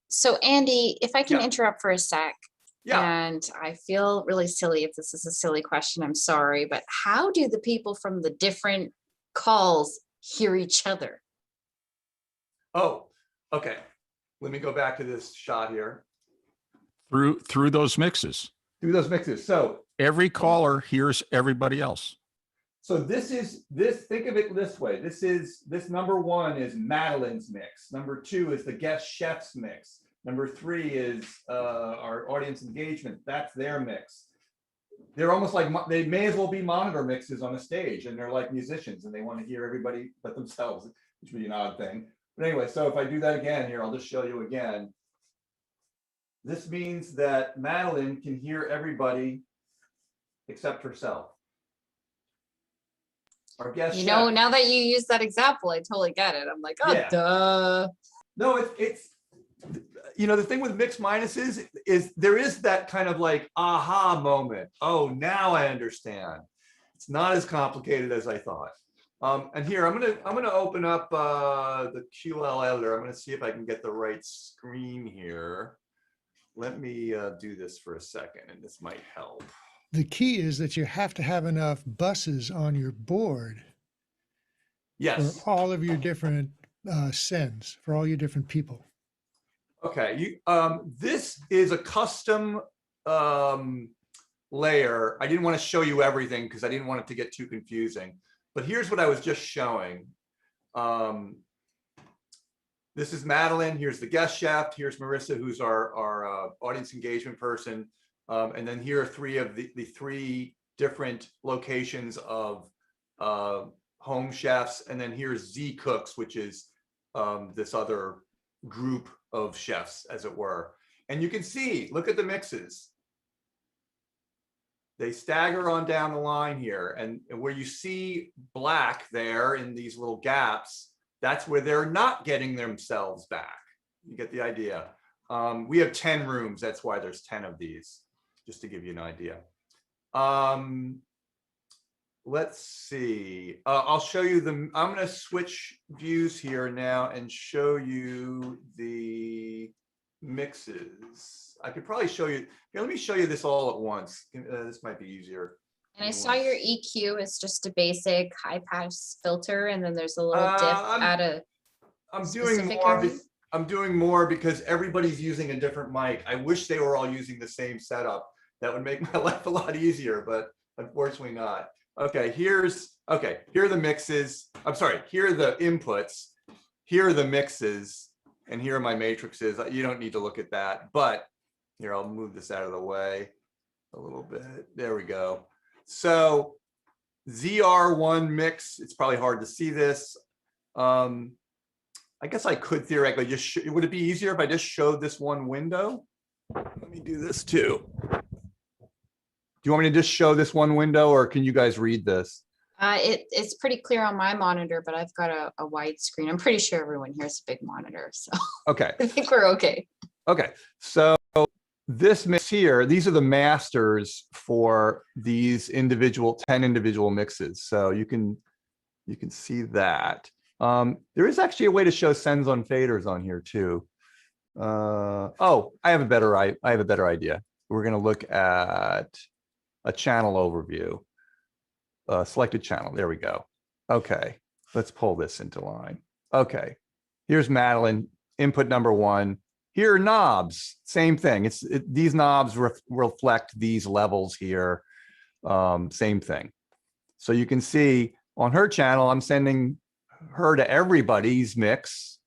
So Andy, if I can Yeah. interrupt for a sec. Yeah. And I feel really silly if this is a silly question, I'm sorry, but how do the people from the different calls hear each other? Oh, okay. Let me go back to this shot here. Through those mixes. Through those mixes. So Every caller hears everybody else. So this, think of it this way. This number 1 is Madeline's mix. Number 2 is the guest chef's mix. Number 3 is our audience engagement. That's their mix. They're almost like, they may as well be monitor mixes on a stage, and they're like musicians and they want to hear everybody but themselves, which would be an odd thing. But anyway, so if I do that again here, I'll just show you again. This means that Madeline can hear everybody except herself. Our guest You know, chef. now that you use that example, I totally get it. I'm like, oh, Yeah. duh. No, it's you know, the thing with mixed minuses is there is that kind of like aha moment. Oh, now I understand. It's not as complicated as I thought. And here I'm gonna open up the QL editor. I'm gonna see if I can get the right screen here. Let me do this for a second, and this might help. The key is that you have to have enough buses on your board Yes. for all of your different sends, for all your different people. Okay, this is a custom layer. I didn't want to show you everything because I didn't want it to get too confusing. But here's what I was just showing. This is Madeline. Here's the guest chef. Here's Marissa, who's our audience engagement person. And then here are 3 of the 3 different locations of home chefs. And then here's Z Cooks, which is this other group of chefs, as it were. And you can see, look at the mixes. They stagger on down the line here. And where you see black there in these little gaps, that's where they're not getting themselves back. You get the idea. We have 10 rooms. That's why there's 10 of these, just to give you an idea. Let's see. I'll show you I'm going to switch views here now and show you the mixes. I could probably show you. Here, let me show you this all at once. This might be easier. And I saw your EQ is just a basic high pass filter, and then there's a little dip at a I'm doing specific more. area? I'm doing more because everybody's using a different mic. I wish they were all using the same setup. That would make my life a lot easier, but unfortunately not. Okay, here are the mixes. I'm sorry, here are the inputs. Here are the mixes, and here are my matrices. You don't need to look at that, but Here, I'll move this out of the way a little bit. There we go. So ZR1 mix, it's probably hard to see this. I guess I could theoretically just, would it be easier if I just showed this one window? Let me do this too. Do you want me to just show this one window, or can you guys read this? It's pretty clear on my monitor, but I've got a wide screen. I'm pretty sure everyone here has a big monitor, so Okay. I think we're okay. Okay. So this mix here, these are the masters for these 10 individual mixes. So you can see that. There is actually a way to show sends on faders on here too. Oh, I have a better idea. We're going to look at a channel overview. Selected channel. There we go. Okay, let's pull this into line. Okay, here's Madeline, input number 1. Here are knobs, same thing. These knobs reflect these levels here. Same thing. So you can see on her channel, I'm sending her to everybody's mix,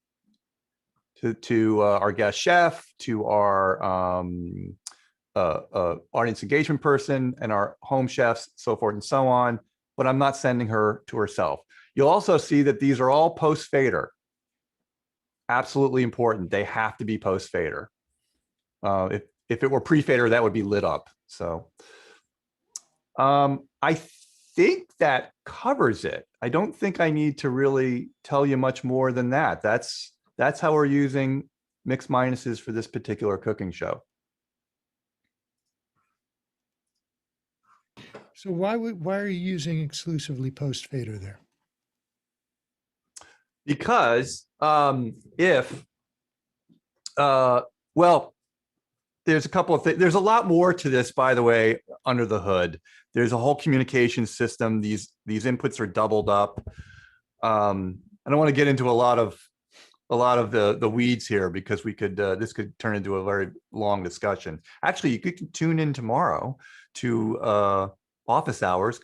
to our guest chef, to our audience engagement person, and our home chefs, so forth and so on. But I'm not sending her to herself. You'll also see that these are all post fader. Absolutely important. They have to be post fader. If it were pre fader, that would be lit up. So I think that covers it. I don't think I need to really tell you much more than that. That's how we're using mix minuses for this particular cooking show. So why are you using exclusively post fader there? Because well, there's a couple of things. There's a lot more to this, by the way, under the hood. There's a whole communication system. These inputs are doubled up. I don't want to get into a lot of the weeds here, because this could turn into a very long discussion. Actually, you could tune in tomorrow to office hours.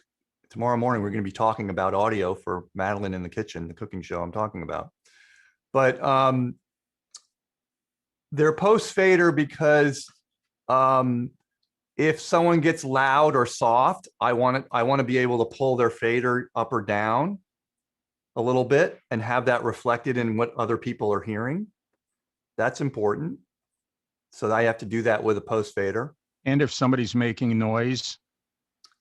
Tomorrow morning, we're going to be talking about audio for Madeline in the Kitchen, the cooking show I'm talking about. But they're post fader because if someone gets loud or soft, I want to be able to pull their fader up or down a little bit and have that reflected in what other people are hearing. That's important. So I have to do that with a post fader. And if somebody's making noise,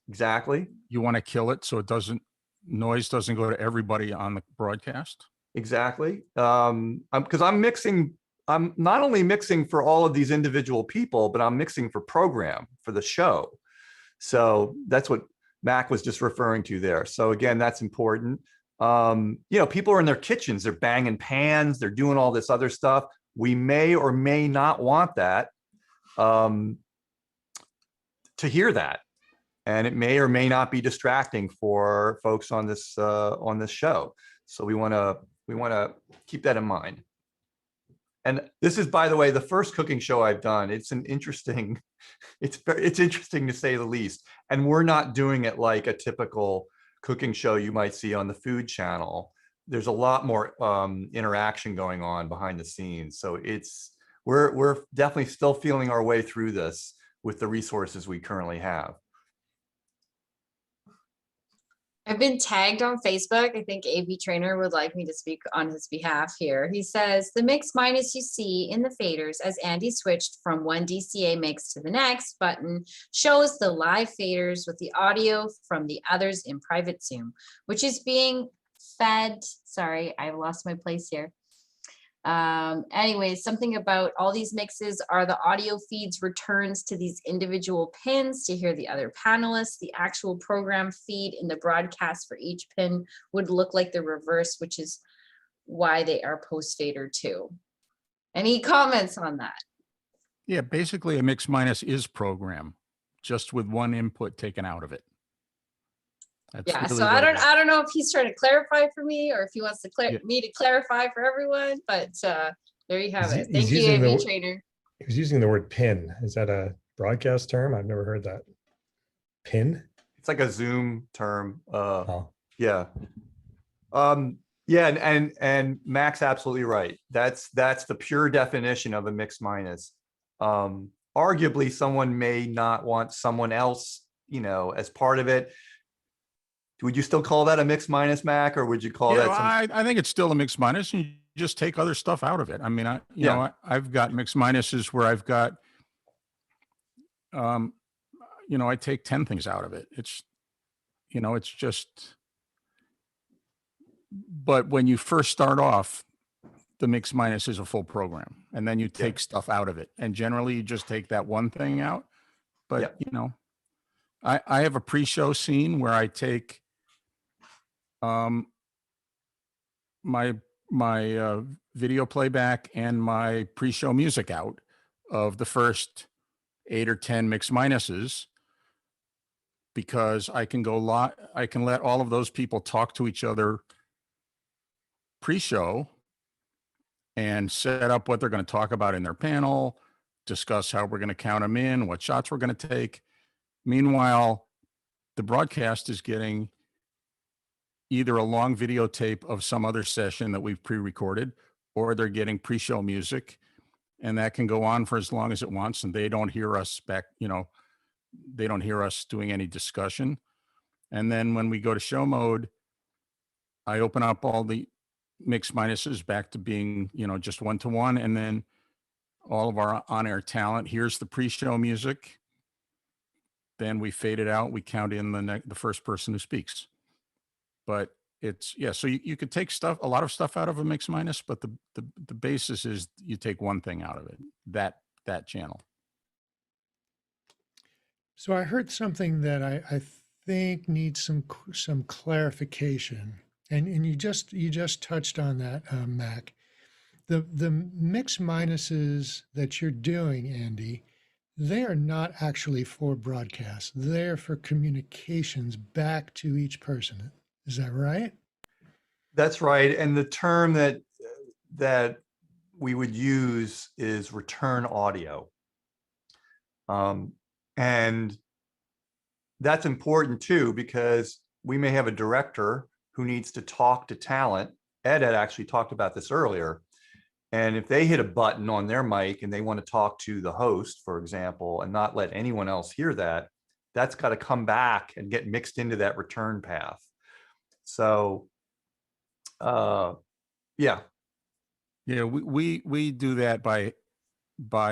exactly, you want to kill it so noise doesn't go to everybody on the broadcast. Exactly. Because I'm not only mixing for all of these individual people, but I'm mixing for program, for the show. So that's what Mac was just referring to there. So again, that's important. People are in their kitchens, they're banging pans, they're doing all this other stuff. We may or may not want that, to hear that. And it may or may not be distracting for folks on this show. So we want to keep that in mind. And this is, by the way, the first cooking show I've done. It's interesting to say the least. And we're not doing it like a typical cooking show you might see on the Food Channel. There's a lot more interaction going on behind the scenes. So we're definitely still feeling our way through this with the resources we currently have. I've been tagged on Facebook. I think AV Trainer would like me to speak on his behalf here. He says, the mix minus you see in the faders as Andy switched from one DCA mix to the next button shows the live faders with the audio from the others in private Zoom, which is being fed. Sorry, I lost my place here. Anyways, something about all these mixes are the audio feeds returns to these individual pins to hear the other panelists. The actual program feed in the broadcast for each pin would look like the reverse, which is why they are post fader too. Any comments on that? Yeah, basically a mix minus is program, just with one input taken out of it. That's yeah, really so I don't know if he's trying to clarify for me or if he wants to me to clarify for everyone, but there you have it. Thank you, AV Trainer. He was using the word pin. Is that a broadcast term? I've never heard that. Pin? It's like a Zoom term. Oh. Yeah. Yeah, and Mac's absolutely right. That's the pure definition of a mix minus. arguably someone may not want someone else, as part of it. Would you still call that a mix minus, Mac, or would you call Yeah, that some? I think it's still a mix minus, and you just take other stuff out of it. I mean, I've got mix minuses where I've got, I take 10 things out of it. It's just, but when you first start off, the mix minus is a full program, and then you take stuff out of it. And generally you just take that one thing out. But, I have a pre-show scene where I take, my video playback and my pre-show music out of the first 8 or 10 mix minuses, because I can I can let all of those people talk to each other pre-show and set up what they're going to talk about in their panel, discuss how we're going to count them in, what shots we're going to take. Meanwhile, the broadcast is getting either a long videotape of some other session that we've pre-recorded, or they're getting pre-show music, and that can go on for as long as it wants, and they don't hear us back, they don't hear us doing any discussion. And then when we go to show mode, I open up all the mix minuses back to being, just 1-to-1, and then all of our on-air talent here's the pre-show music. Then we fade it out. We count in the first person who speaks. But it's, so you could take a lot of stuff out of a mix minus, but the basis is you take one thing out of it, that channel. So I heard something that I think needs some clarification, and you just touched on that, Mac. The mix minuses that you're doing, Andy, they are not actually for broadcast. They're for communications back to each person. Is that right? That's right. And the term that we would use is return audio. And that's important too, because we may have a director who needs to talk to talent. Ed had actually talked about this earlier. And if they hit a button on their mic and they want to talk to the host, for example, and not let anyone else hear that, that's got to come back and get mixed into that return path. So, we do that by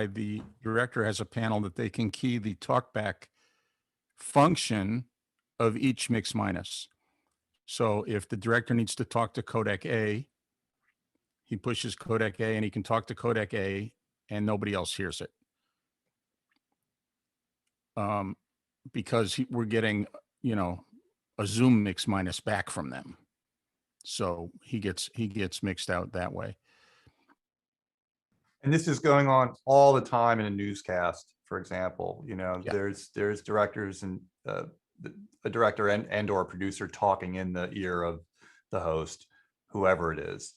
the director has a panel that they can key the talkback function of each mix minus. So if the director needs to talk to codec A, he pushes codec A and he can talk to codec A and nobody else hears it. Because we're getting, a Zoom mix minus back from them. So he gets mixed out that way. And this is going on all the time in a newscast, for example. There's directors and a director and or a producer talking in the ear of the host, whoever it is,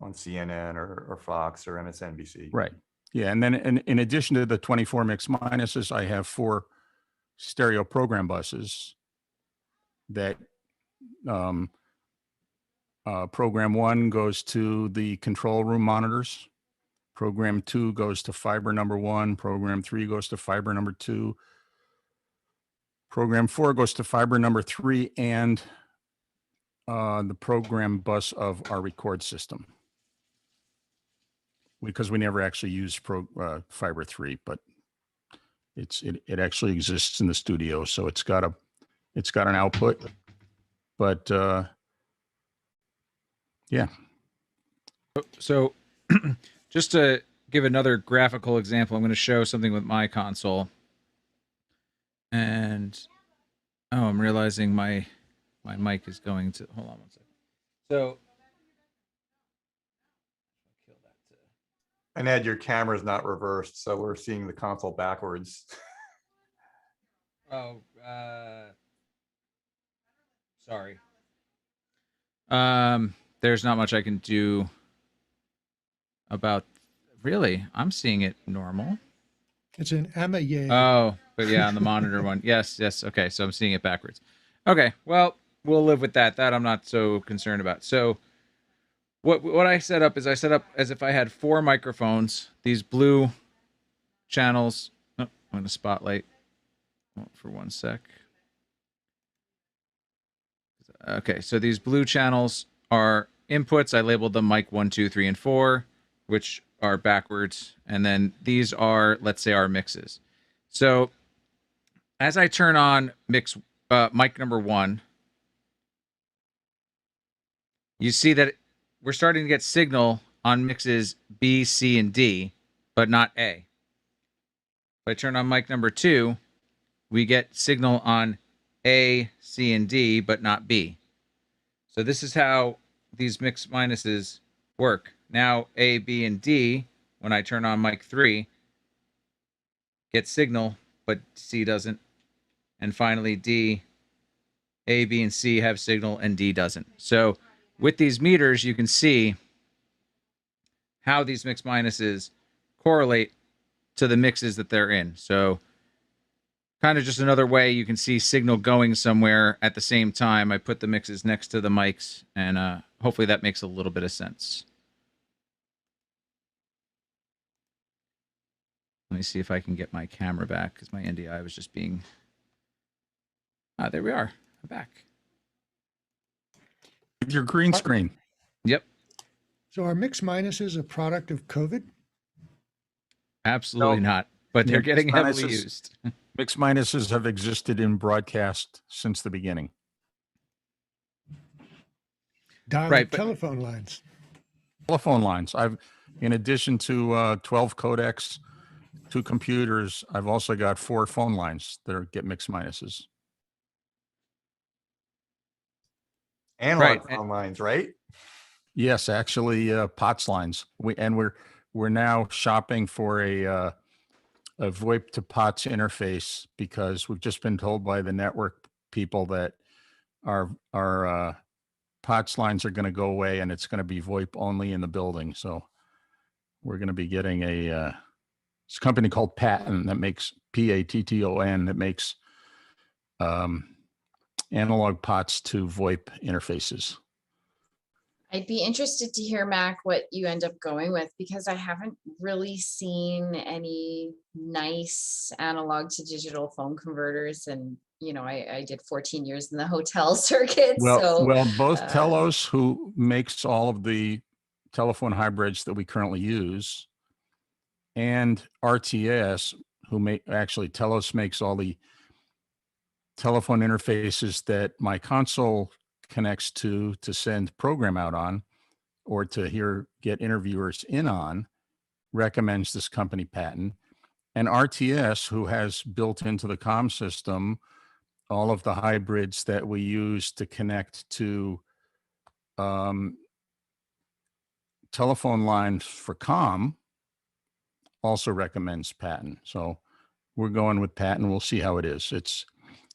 on CNN or Fox or MSNBC. Right. Yeah. And then in addition to the 24 mix minuses, I have 4 stereo program buses that program 1 goes to the control room monitors. Program 2 goes to fiber number 1. Program 3 goes to fiber number 2. Program 4 goes to fiber number 3 and the program bus of our record system. Because we never actually use fiber 3, but it actually exists in the studio, so it's got an output. But So just to give another graphical example, I'm going to show something with my console. And I'm realizing my mic is going to, hold on one second. So and Ed, your camera's not reversed, so we're seeing the console backwards. Oh, sorry. There's not much I can do about, really, I'm seeing it normal. It's an Amaye. Oh, but yeah, on the monitor one. Yes. Okay, so I'm seeing it backwards. Okay, well, we'll live with that. That I'm not so concerned about. So what I set up is I set up as if I had 4 microphones, these blue channels. Oh, I'm going to spotlight for 1 sec. Okay, so these blue channels are inputs. I labeled them mic 1, 2, 3, and 4, which are backwards. And then these are, let's say, our mixes. So as I turn on mic number 1, you see that we're starting to get signal on mixes B, C, and D, but not A. If I turn on mic number 2, we get signal on A, C, and D, but not B. So this is how these mix minuses work. Now A, B, and D, when I turn on mic 3, get signal, but C doesn't. And finally D, A, B, and C have signal, and D doesn't. So with these meters, you can see how these mix minuses correlate to the mixes that they're in. So kind of just another way you can see signal going somewhere at the same time. I put the mixes next to the mics, and hopefully that makes a little bit of sense. Let me see if I can get my camera back, because my NDI was just being... Ah, there we are. I'm back. With your green screen. Yep. So are mix minuses a product of COVID? Absolutely not. But they're getting heavily used. Mix minuses have existed in broadcast since the beginning. Dial-up telephone lines. Telephone lines. In addition to 12 codecs, 2 computers, I've also got 4 phone lines that get mix minuses. Analog phone lines, right? Yes, actually, POTS lines. We're now shopping for a VoIP to POTS interface, because we've just been told by the network people that our POTS lines are going to go away, and it's going to be VoIP only in the building. So we're going to be getting it's a company called Patton that makes PATTON that makes analog POTS to VoIP interfaces. I'd be interested to hear, Mac, what you end up going with, because I haven't really seen any nice analog to digital phone converters. And, you know, I did 14 years in the hotel circuit. Well, both Telos, who makes all of the telephone hybrids that we currently use, and RTS, actually Telos makes all the telephone interfaces that my console connects to send program out on, or to get interviewers in on, recommends this company Patton. And RTS, who has built into the comm system all of the hybrids that we use to connect to telephone lines for comm, also recommends Patton. So we're going with Patton. We'll see how it is.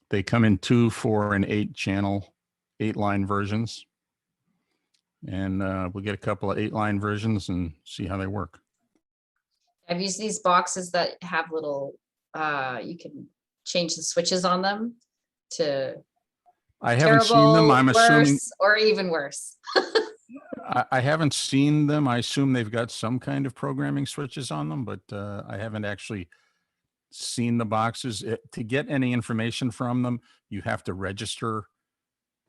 They come in 2, 4, and 8 channel, 8-line versions. And we'll get a couple of 8-line versions and see how they work. I've used these boxes that have little, you can change the switches on them to I haven't seen them. I'm assuming, or even worse. I haven't seen them. I assume they've got some kind of programming switches on them, but I haven't actually seen the boxes. To get any information from them, you have to register.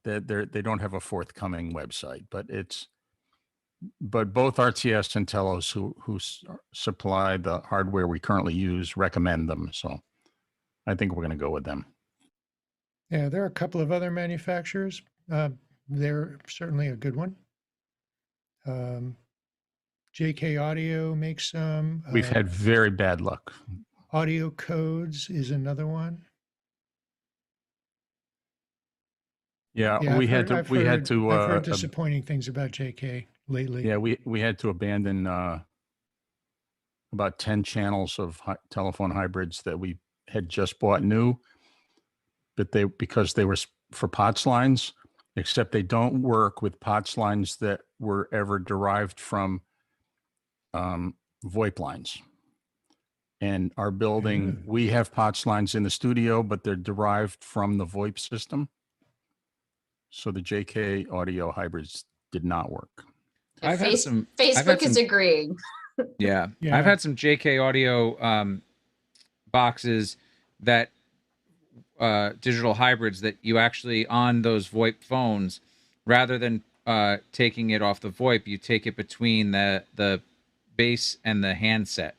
That they don't have a forthcoming website, but both RTS and Telos, who supply the hardware we currently use, recommend them. So I think we're going to go with them. Yeah, there are a couple of other manufacturers. They're certainly a good one. JK Audio makes some. We've had very bad luck. Audio Codes is another one. Yeah, we had to. I've heard disappointing things about JK lately. Yeah, we had to abandon about 10 channels of telephone hybrids that we had just bought new, but because they were for POTS lines, except they don't work with POTS lines that were ever derived from VoIP lines. And our building, we have POTS lines in the studio, but they're derived from the VoIP system. So the JK Audio hybrids did not work. Facebook is agreeing. Yeah. I've had some JK Audio boxes that digital hybrids that you actually on those VoIP phones, rather than taking it off the VoIP, you take it between the base and the handset,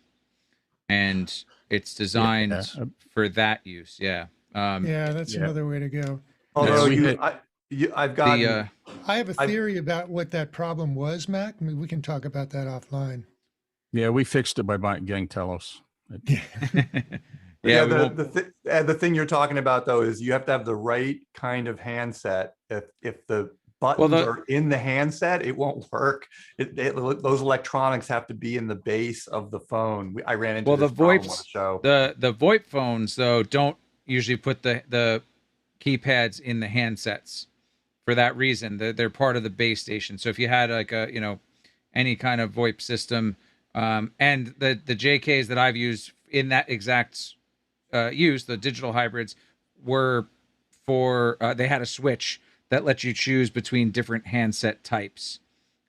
and it's designed for that use. Yeah. Yeah, that's another way to go. Although I've got I have a theory about what that problem was, Mac. I mean, we can talk about that offline. Yeah, we fixed it by getting Telos. Yeah, the thing you're talking about though is you have to have the right kind of handset. If the buttons are in the handset, it won't work. Those electronics have to be in the base of the phone. I ran into this problem on the show. The VoIP phones though don't usually put the keypads in the handsets for that reason. They're part of the base station. So if you had like any kind of VoIP system, and the JKs that I've used in that exact use, the digital hybrids, were for they had a switch that lets you choose between different handset types.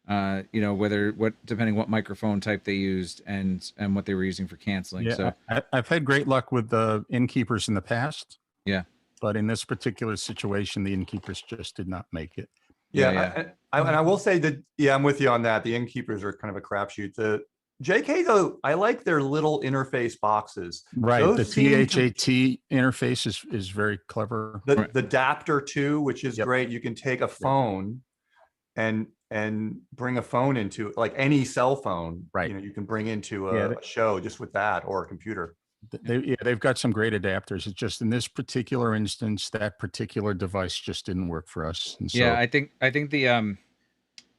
Depending what microphone type they used and what they were using for canceling. Yeah, so I've had great luck with the Innkeepers in the past. Yeah. But in this particular situation, the Innkeepers just did not make it. And I will say that, I'm with you on that. The Innkeepers are kind of a crapshoot. The JK though, I like their little interface boxes. Right. Those the THAT interface is very clever. The adapter too, which is great. You can take a phone and bring a phone into, like any cell phone, right? You can bring into a show just with that, or a computer. They've got some great adapters. It's just in this particular instance, that particular device just didn't work for us. And so, yeah, I think the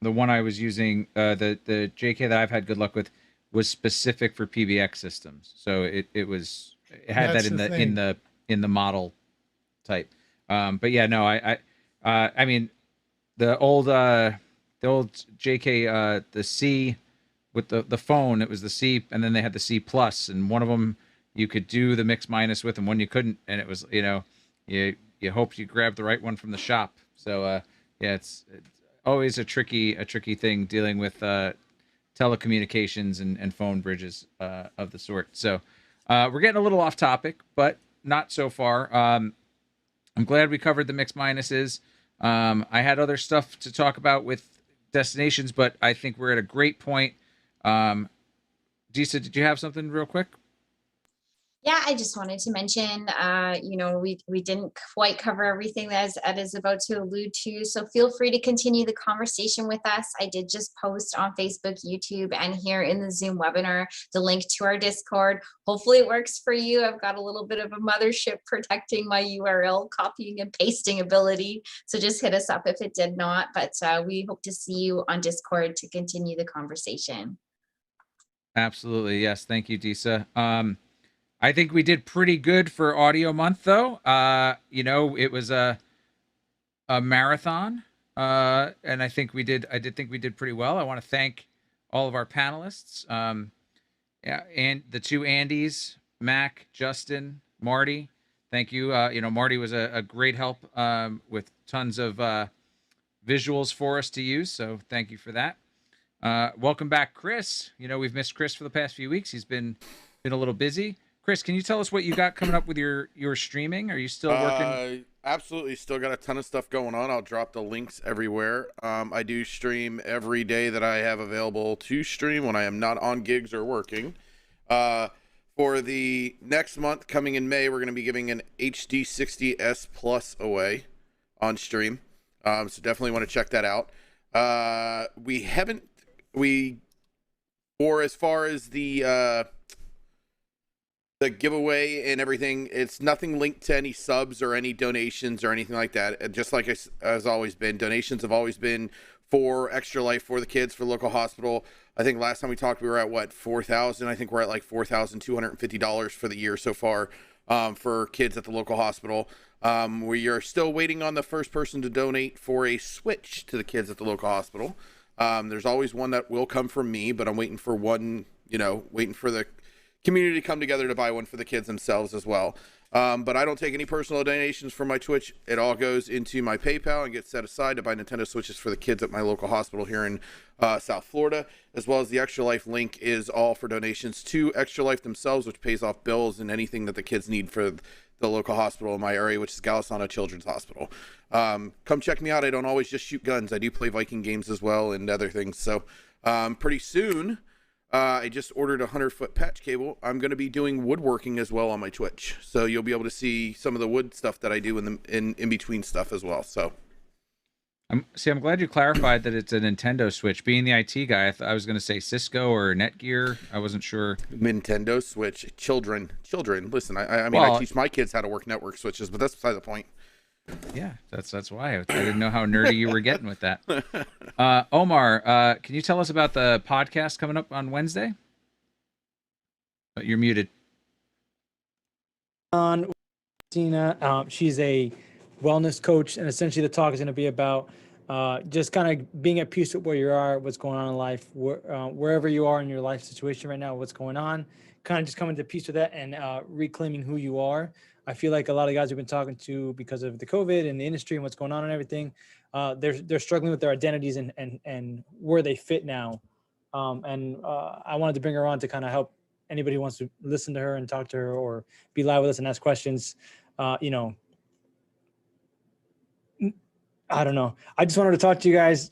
one I was using, the JK that I've had good luck with, was specific for PBX systems. So it had That's that the in the model type. But yeah, no, I mean the old JK, the C with the phone, it was the C, and then they had the C plus, and one of them you could do the mix minus with, and one you couldn't, and it was you hoped you grabbed the right one from the shop. So it's always a tricky thing dealing with telecommunications and phone bridges of the sort. So we're getting a little off topic, but not so far. I'm glad we covered the mix minuses. I had other stuff to talk about with destinations, but I think we're at a great point. Disa, did you have something real quick? Yeah, I just wanted to mention, we didn't quite cover everything that Ed is about to allude to, so feel free to continue the conversation with us. I did just post on Facebook, YouTube, and here in the Zoom webinar, the link to our Discord. Hopefully it works for you. I've got a little bit of a mothership protecting my URL copying and pasting ability, so just hit us up if it did not, but we hope to see you on Discord to continue the conversation. Absolutely, yes. Thank you, Disa. I think we did pretty good for Audio Month, though. It was a marathon, and I did think we did pretty well. I want to thank all of our panelists, and the two Andys, Mac, Justin, Marty. Thank you. Marty was a great help with tons of visuals for us to use, so thank you for that. Welcome back, Chris. We've missed Chris for the past few weeks. He's been a little busy. Chris, can you tell us what you got coming up with your streaming? Are you still working? Absolutely. Still got a ton of stuff going on. I'll drop the links everywhere. I do stream every day that I have available to stream when I am not on gigs or working. For the next month, coming in May, we're going to be giving an HD60S Plus away on stream. So definitely want to check that out. As far as the giveaway and everything, it's nothing linked to any subs or any donations or anything like that. Just like has always been, donations have always been for Extra Life, for the kids, for the local hospital. I think last time we talked, we were at $4,000. I think we're at like $4,250 for the year so far for kids at the local hospital. We are still waiting on the first person to donate for a Switch to the kids at the local hospital. There's always one that will come from me, but I'm waiting for one, waiting for the community come together to buy one for the kids themselves as well. But I don't take any personal donations from my Twitch. It all goes into my PayPal and gets set aside to buy Nintendo Switches for the kids at my local hospital here in South Florida, as well as the Extra Life link is all for donations to Extra Life themselves, which pays off bills and anything that the kids need for the local hospital in my area, which is Golisano Children's Hospital. Come check me out. I don't always just shoot guns. I do play Viking games as well and other things. So pretty soon, I just ordered a 100-foot patch cable. I'm going to be doing woodworking as well on my Twitch. So you'll be able to see some of the wood stuff that I do in between stuff as well. So I'm glad you clarified that it's a Nintendo Switch. Being the IT guy, I was going to say Cisco or Netgear. I wasn't sure. Nintendo Switch, children. Listen, I mean, I teach my kids how to work network switches, but that's beside the point. Yeah, that's why I didn't know how nerdy you were getting with that. Omar, can you tell us about the podcast coming up on Wednesday? You're muted. On Tina, she's a wellness coach, and essentially the talk is going to be about just kind of being at peace with where you are, what's going on in life, wherever you are in your life situation right now, what's going on, kind of just coming to peace with that and reclaiming who you are. I feel like a lot of guys we've been talking to, because of the COVID and the industry and what's going on and everything, they're struggling with their identities and where they fit now. I wanted to bring her on to kind of help anybody who wants to listen to her and talk to her or be live with us and ask questions. You know, I don't know. I just wanted to talk to you guys.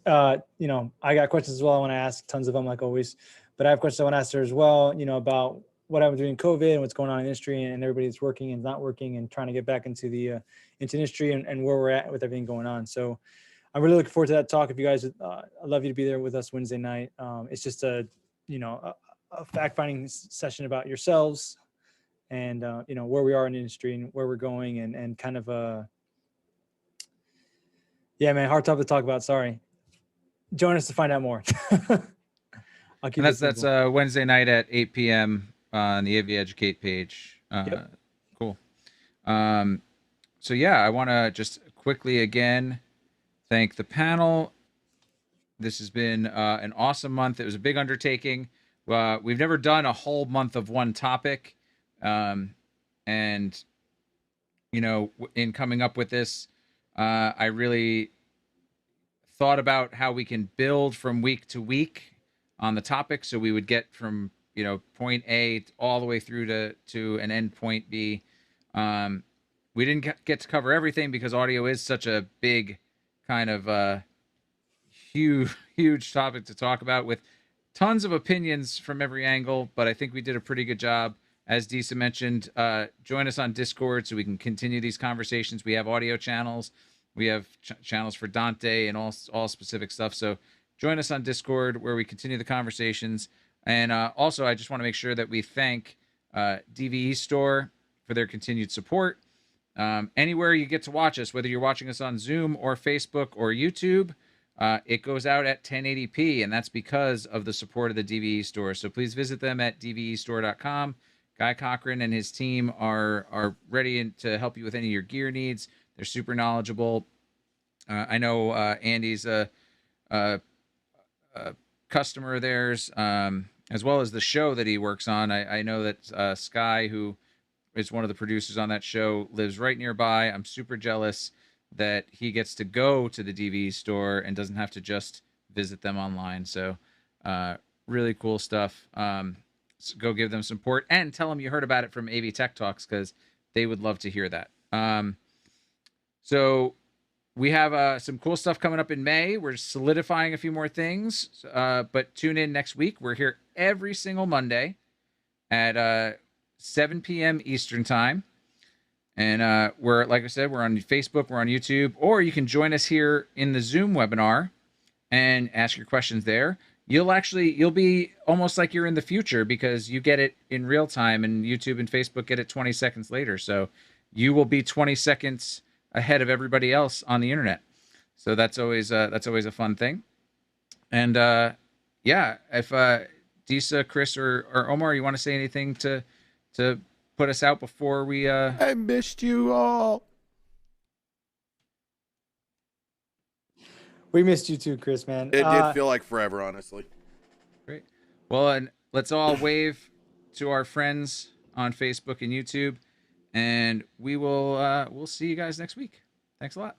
You know, I got questions as well. I want to ask tons of them, like always, but I have questions I want to ask her as well, you know, about what happened during COVID and what's going on in the industry and everybody that's working and not working and trying to get back into the industry and where we're at with everything going on. So I'm really looking forward to that talk. If you guys, I'd love you to be there with us Wednesday night. It's just a fact-finding session about yourselves and, you know, where we are in the industry and where we're going and kind of, yeah, man, hard topic to talk about. Sorry. Join us to find out more. I'll keep that's Wednesday night at 8 p.m. on the AV Educate page. Yep. Cool. So yeah, I want to just quickly again thank the panel. This has been an awesome month. It was a big undertaking. We've never done a whole month of one topic. And, you know, in coming up with this, I really thought about how we can build from week to week on the topic. So we would get from, you know, point A all the way through to an end point B. We didn't get to cover everything because audio is such a big kind of huge topic to talk about with tons of opinions from every angle, but I think we did a pretty good job. As Disa mentioned, join us on Discord so we can continue these conversations. We have audio channels. We have channels for Dante and all specific stuff. So join us on Discord where we continue the conversations. And also, I just want to make sure that we thank DVE Store for their continued support. Anywhere you get to watch us, whether you're watching us on Zoom or Facebook or YouTube, it goes out at 1080p, and that's because of the support of the DVE Store. So please visit them at dvestore.com. Guy Cochran and his team are ready to help you with any of your gear needs. They're super knowledgeable. I know Andy's a customer of theirs, as well as the show that he works on. I know that Sky, who is one of the producers on that show, lives right nearby. I'm super jealous that he gets to go to the DVE Store and doesn't have to just visit them online. So really cool stuff. So go give them support and tell them you heard about it from AV Tech Talks, because they would love to hear that. So we have some cool stuff coming up in May. We're solidifying a few more things, but tune in next week. We're here every single Monday at 7 p.m. Eastern time. And we're, like I said, we're on Facebook, we're on YouTube, or you can join us here in the Zoom webinar and ask your questions there. You'll be almost like you're in the future because you get it in real time, and YouTube and Facebook get it 20 seconds later. So you will be 20 seconds ahead of everybody else on the internet. So that's always a fun thing. And yeah, if Disa, Chris, or Omar, you want to say anything to put us out before we I missed you all. We missed you too, Chris, man. It did feel like forever, honestly. Great. Well, and let's all wave to our friends on Facebook and YouTube, and we'll see you guys next week. Thanks a lot.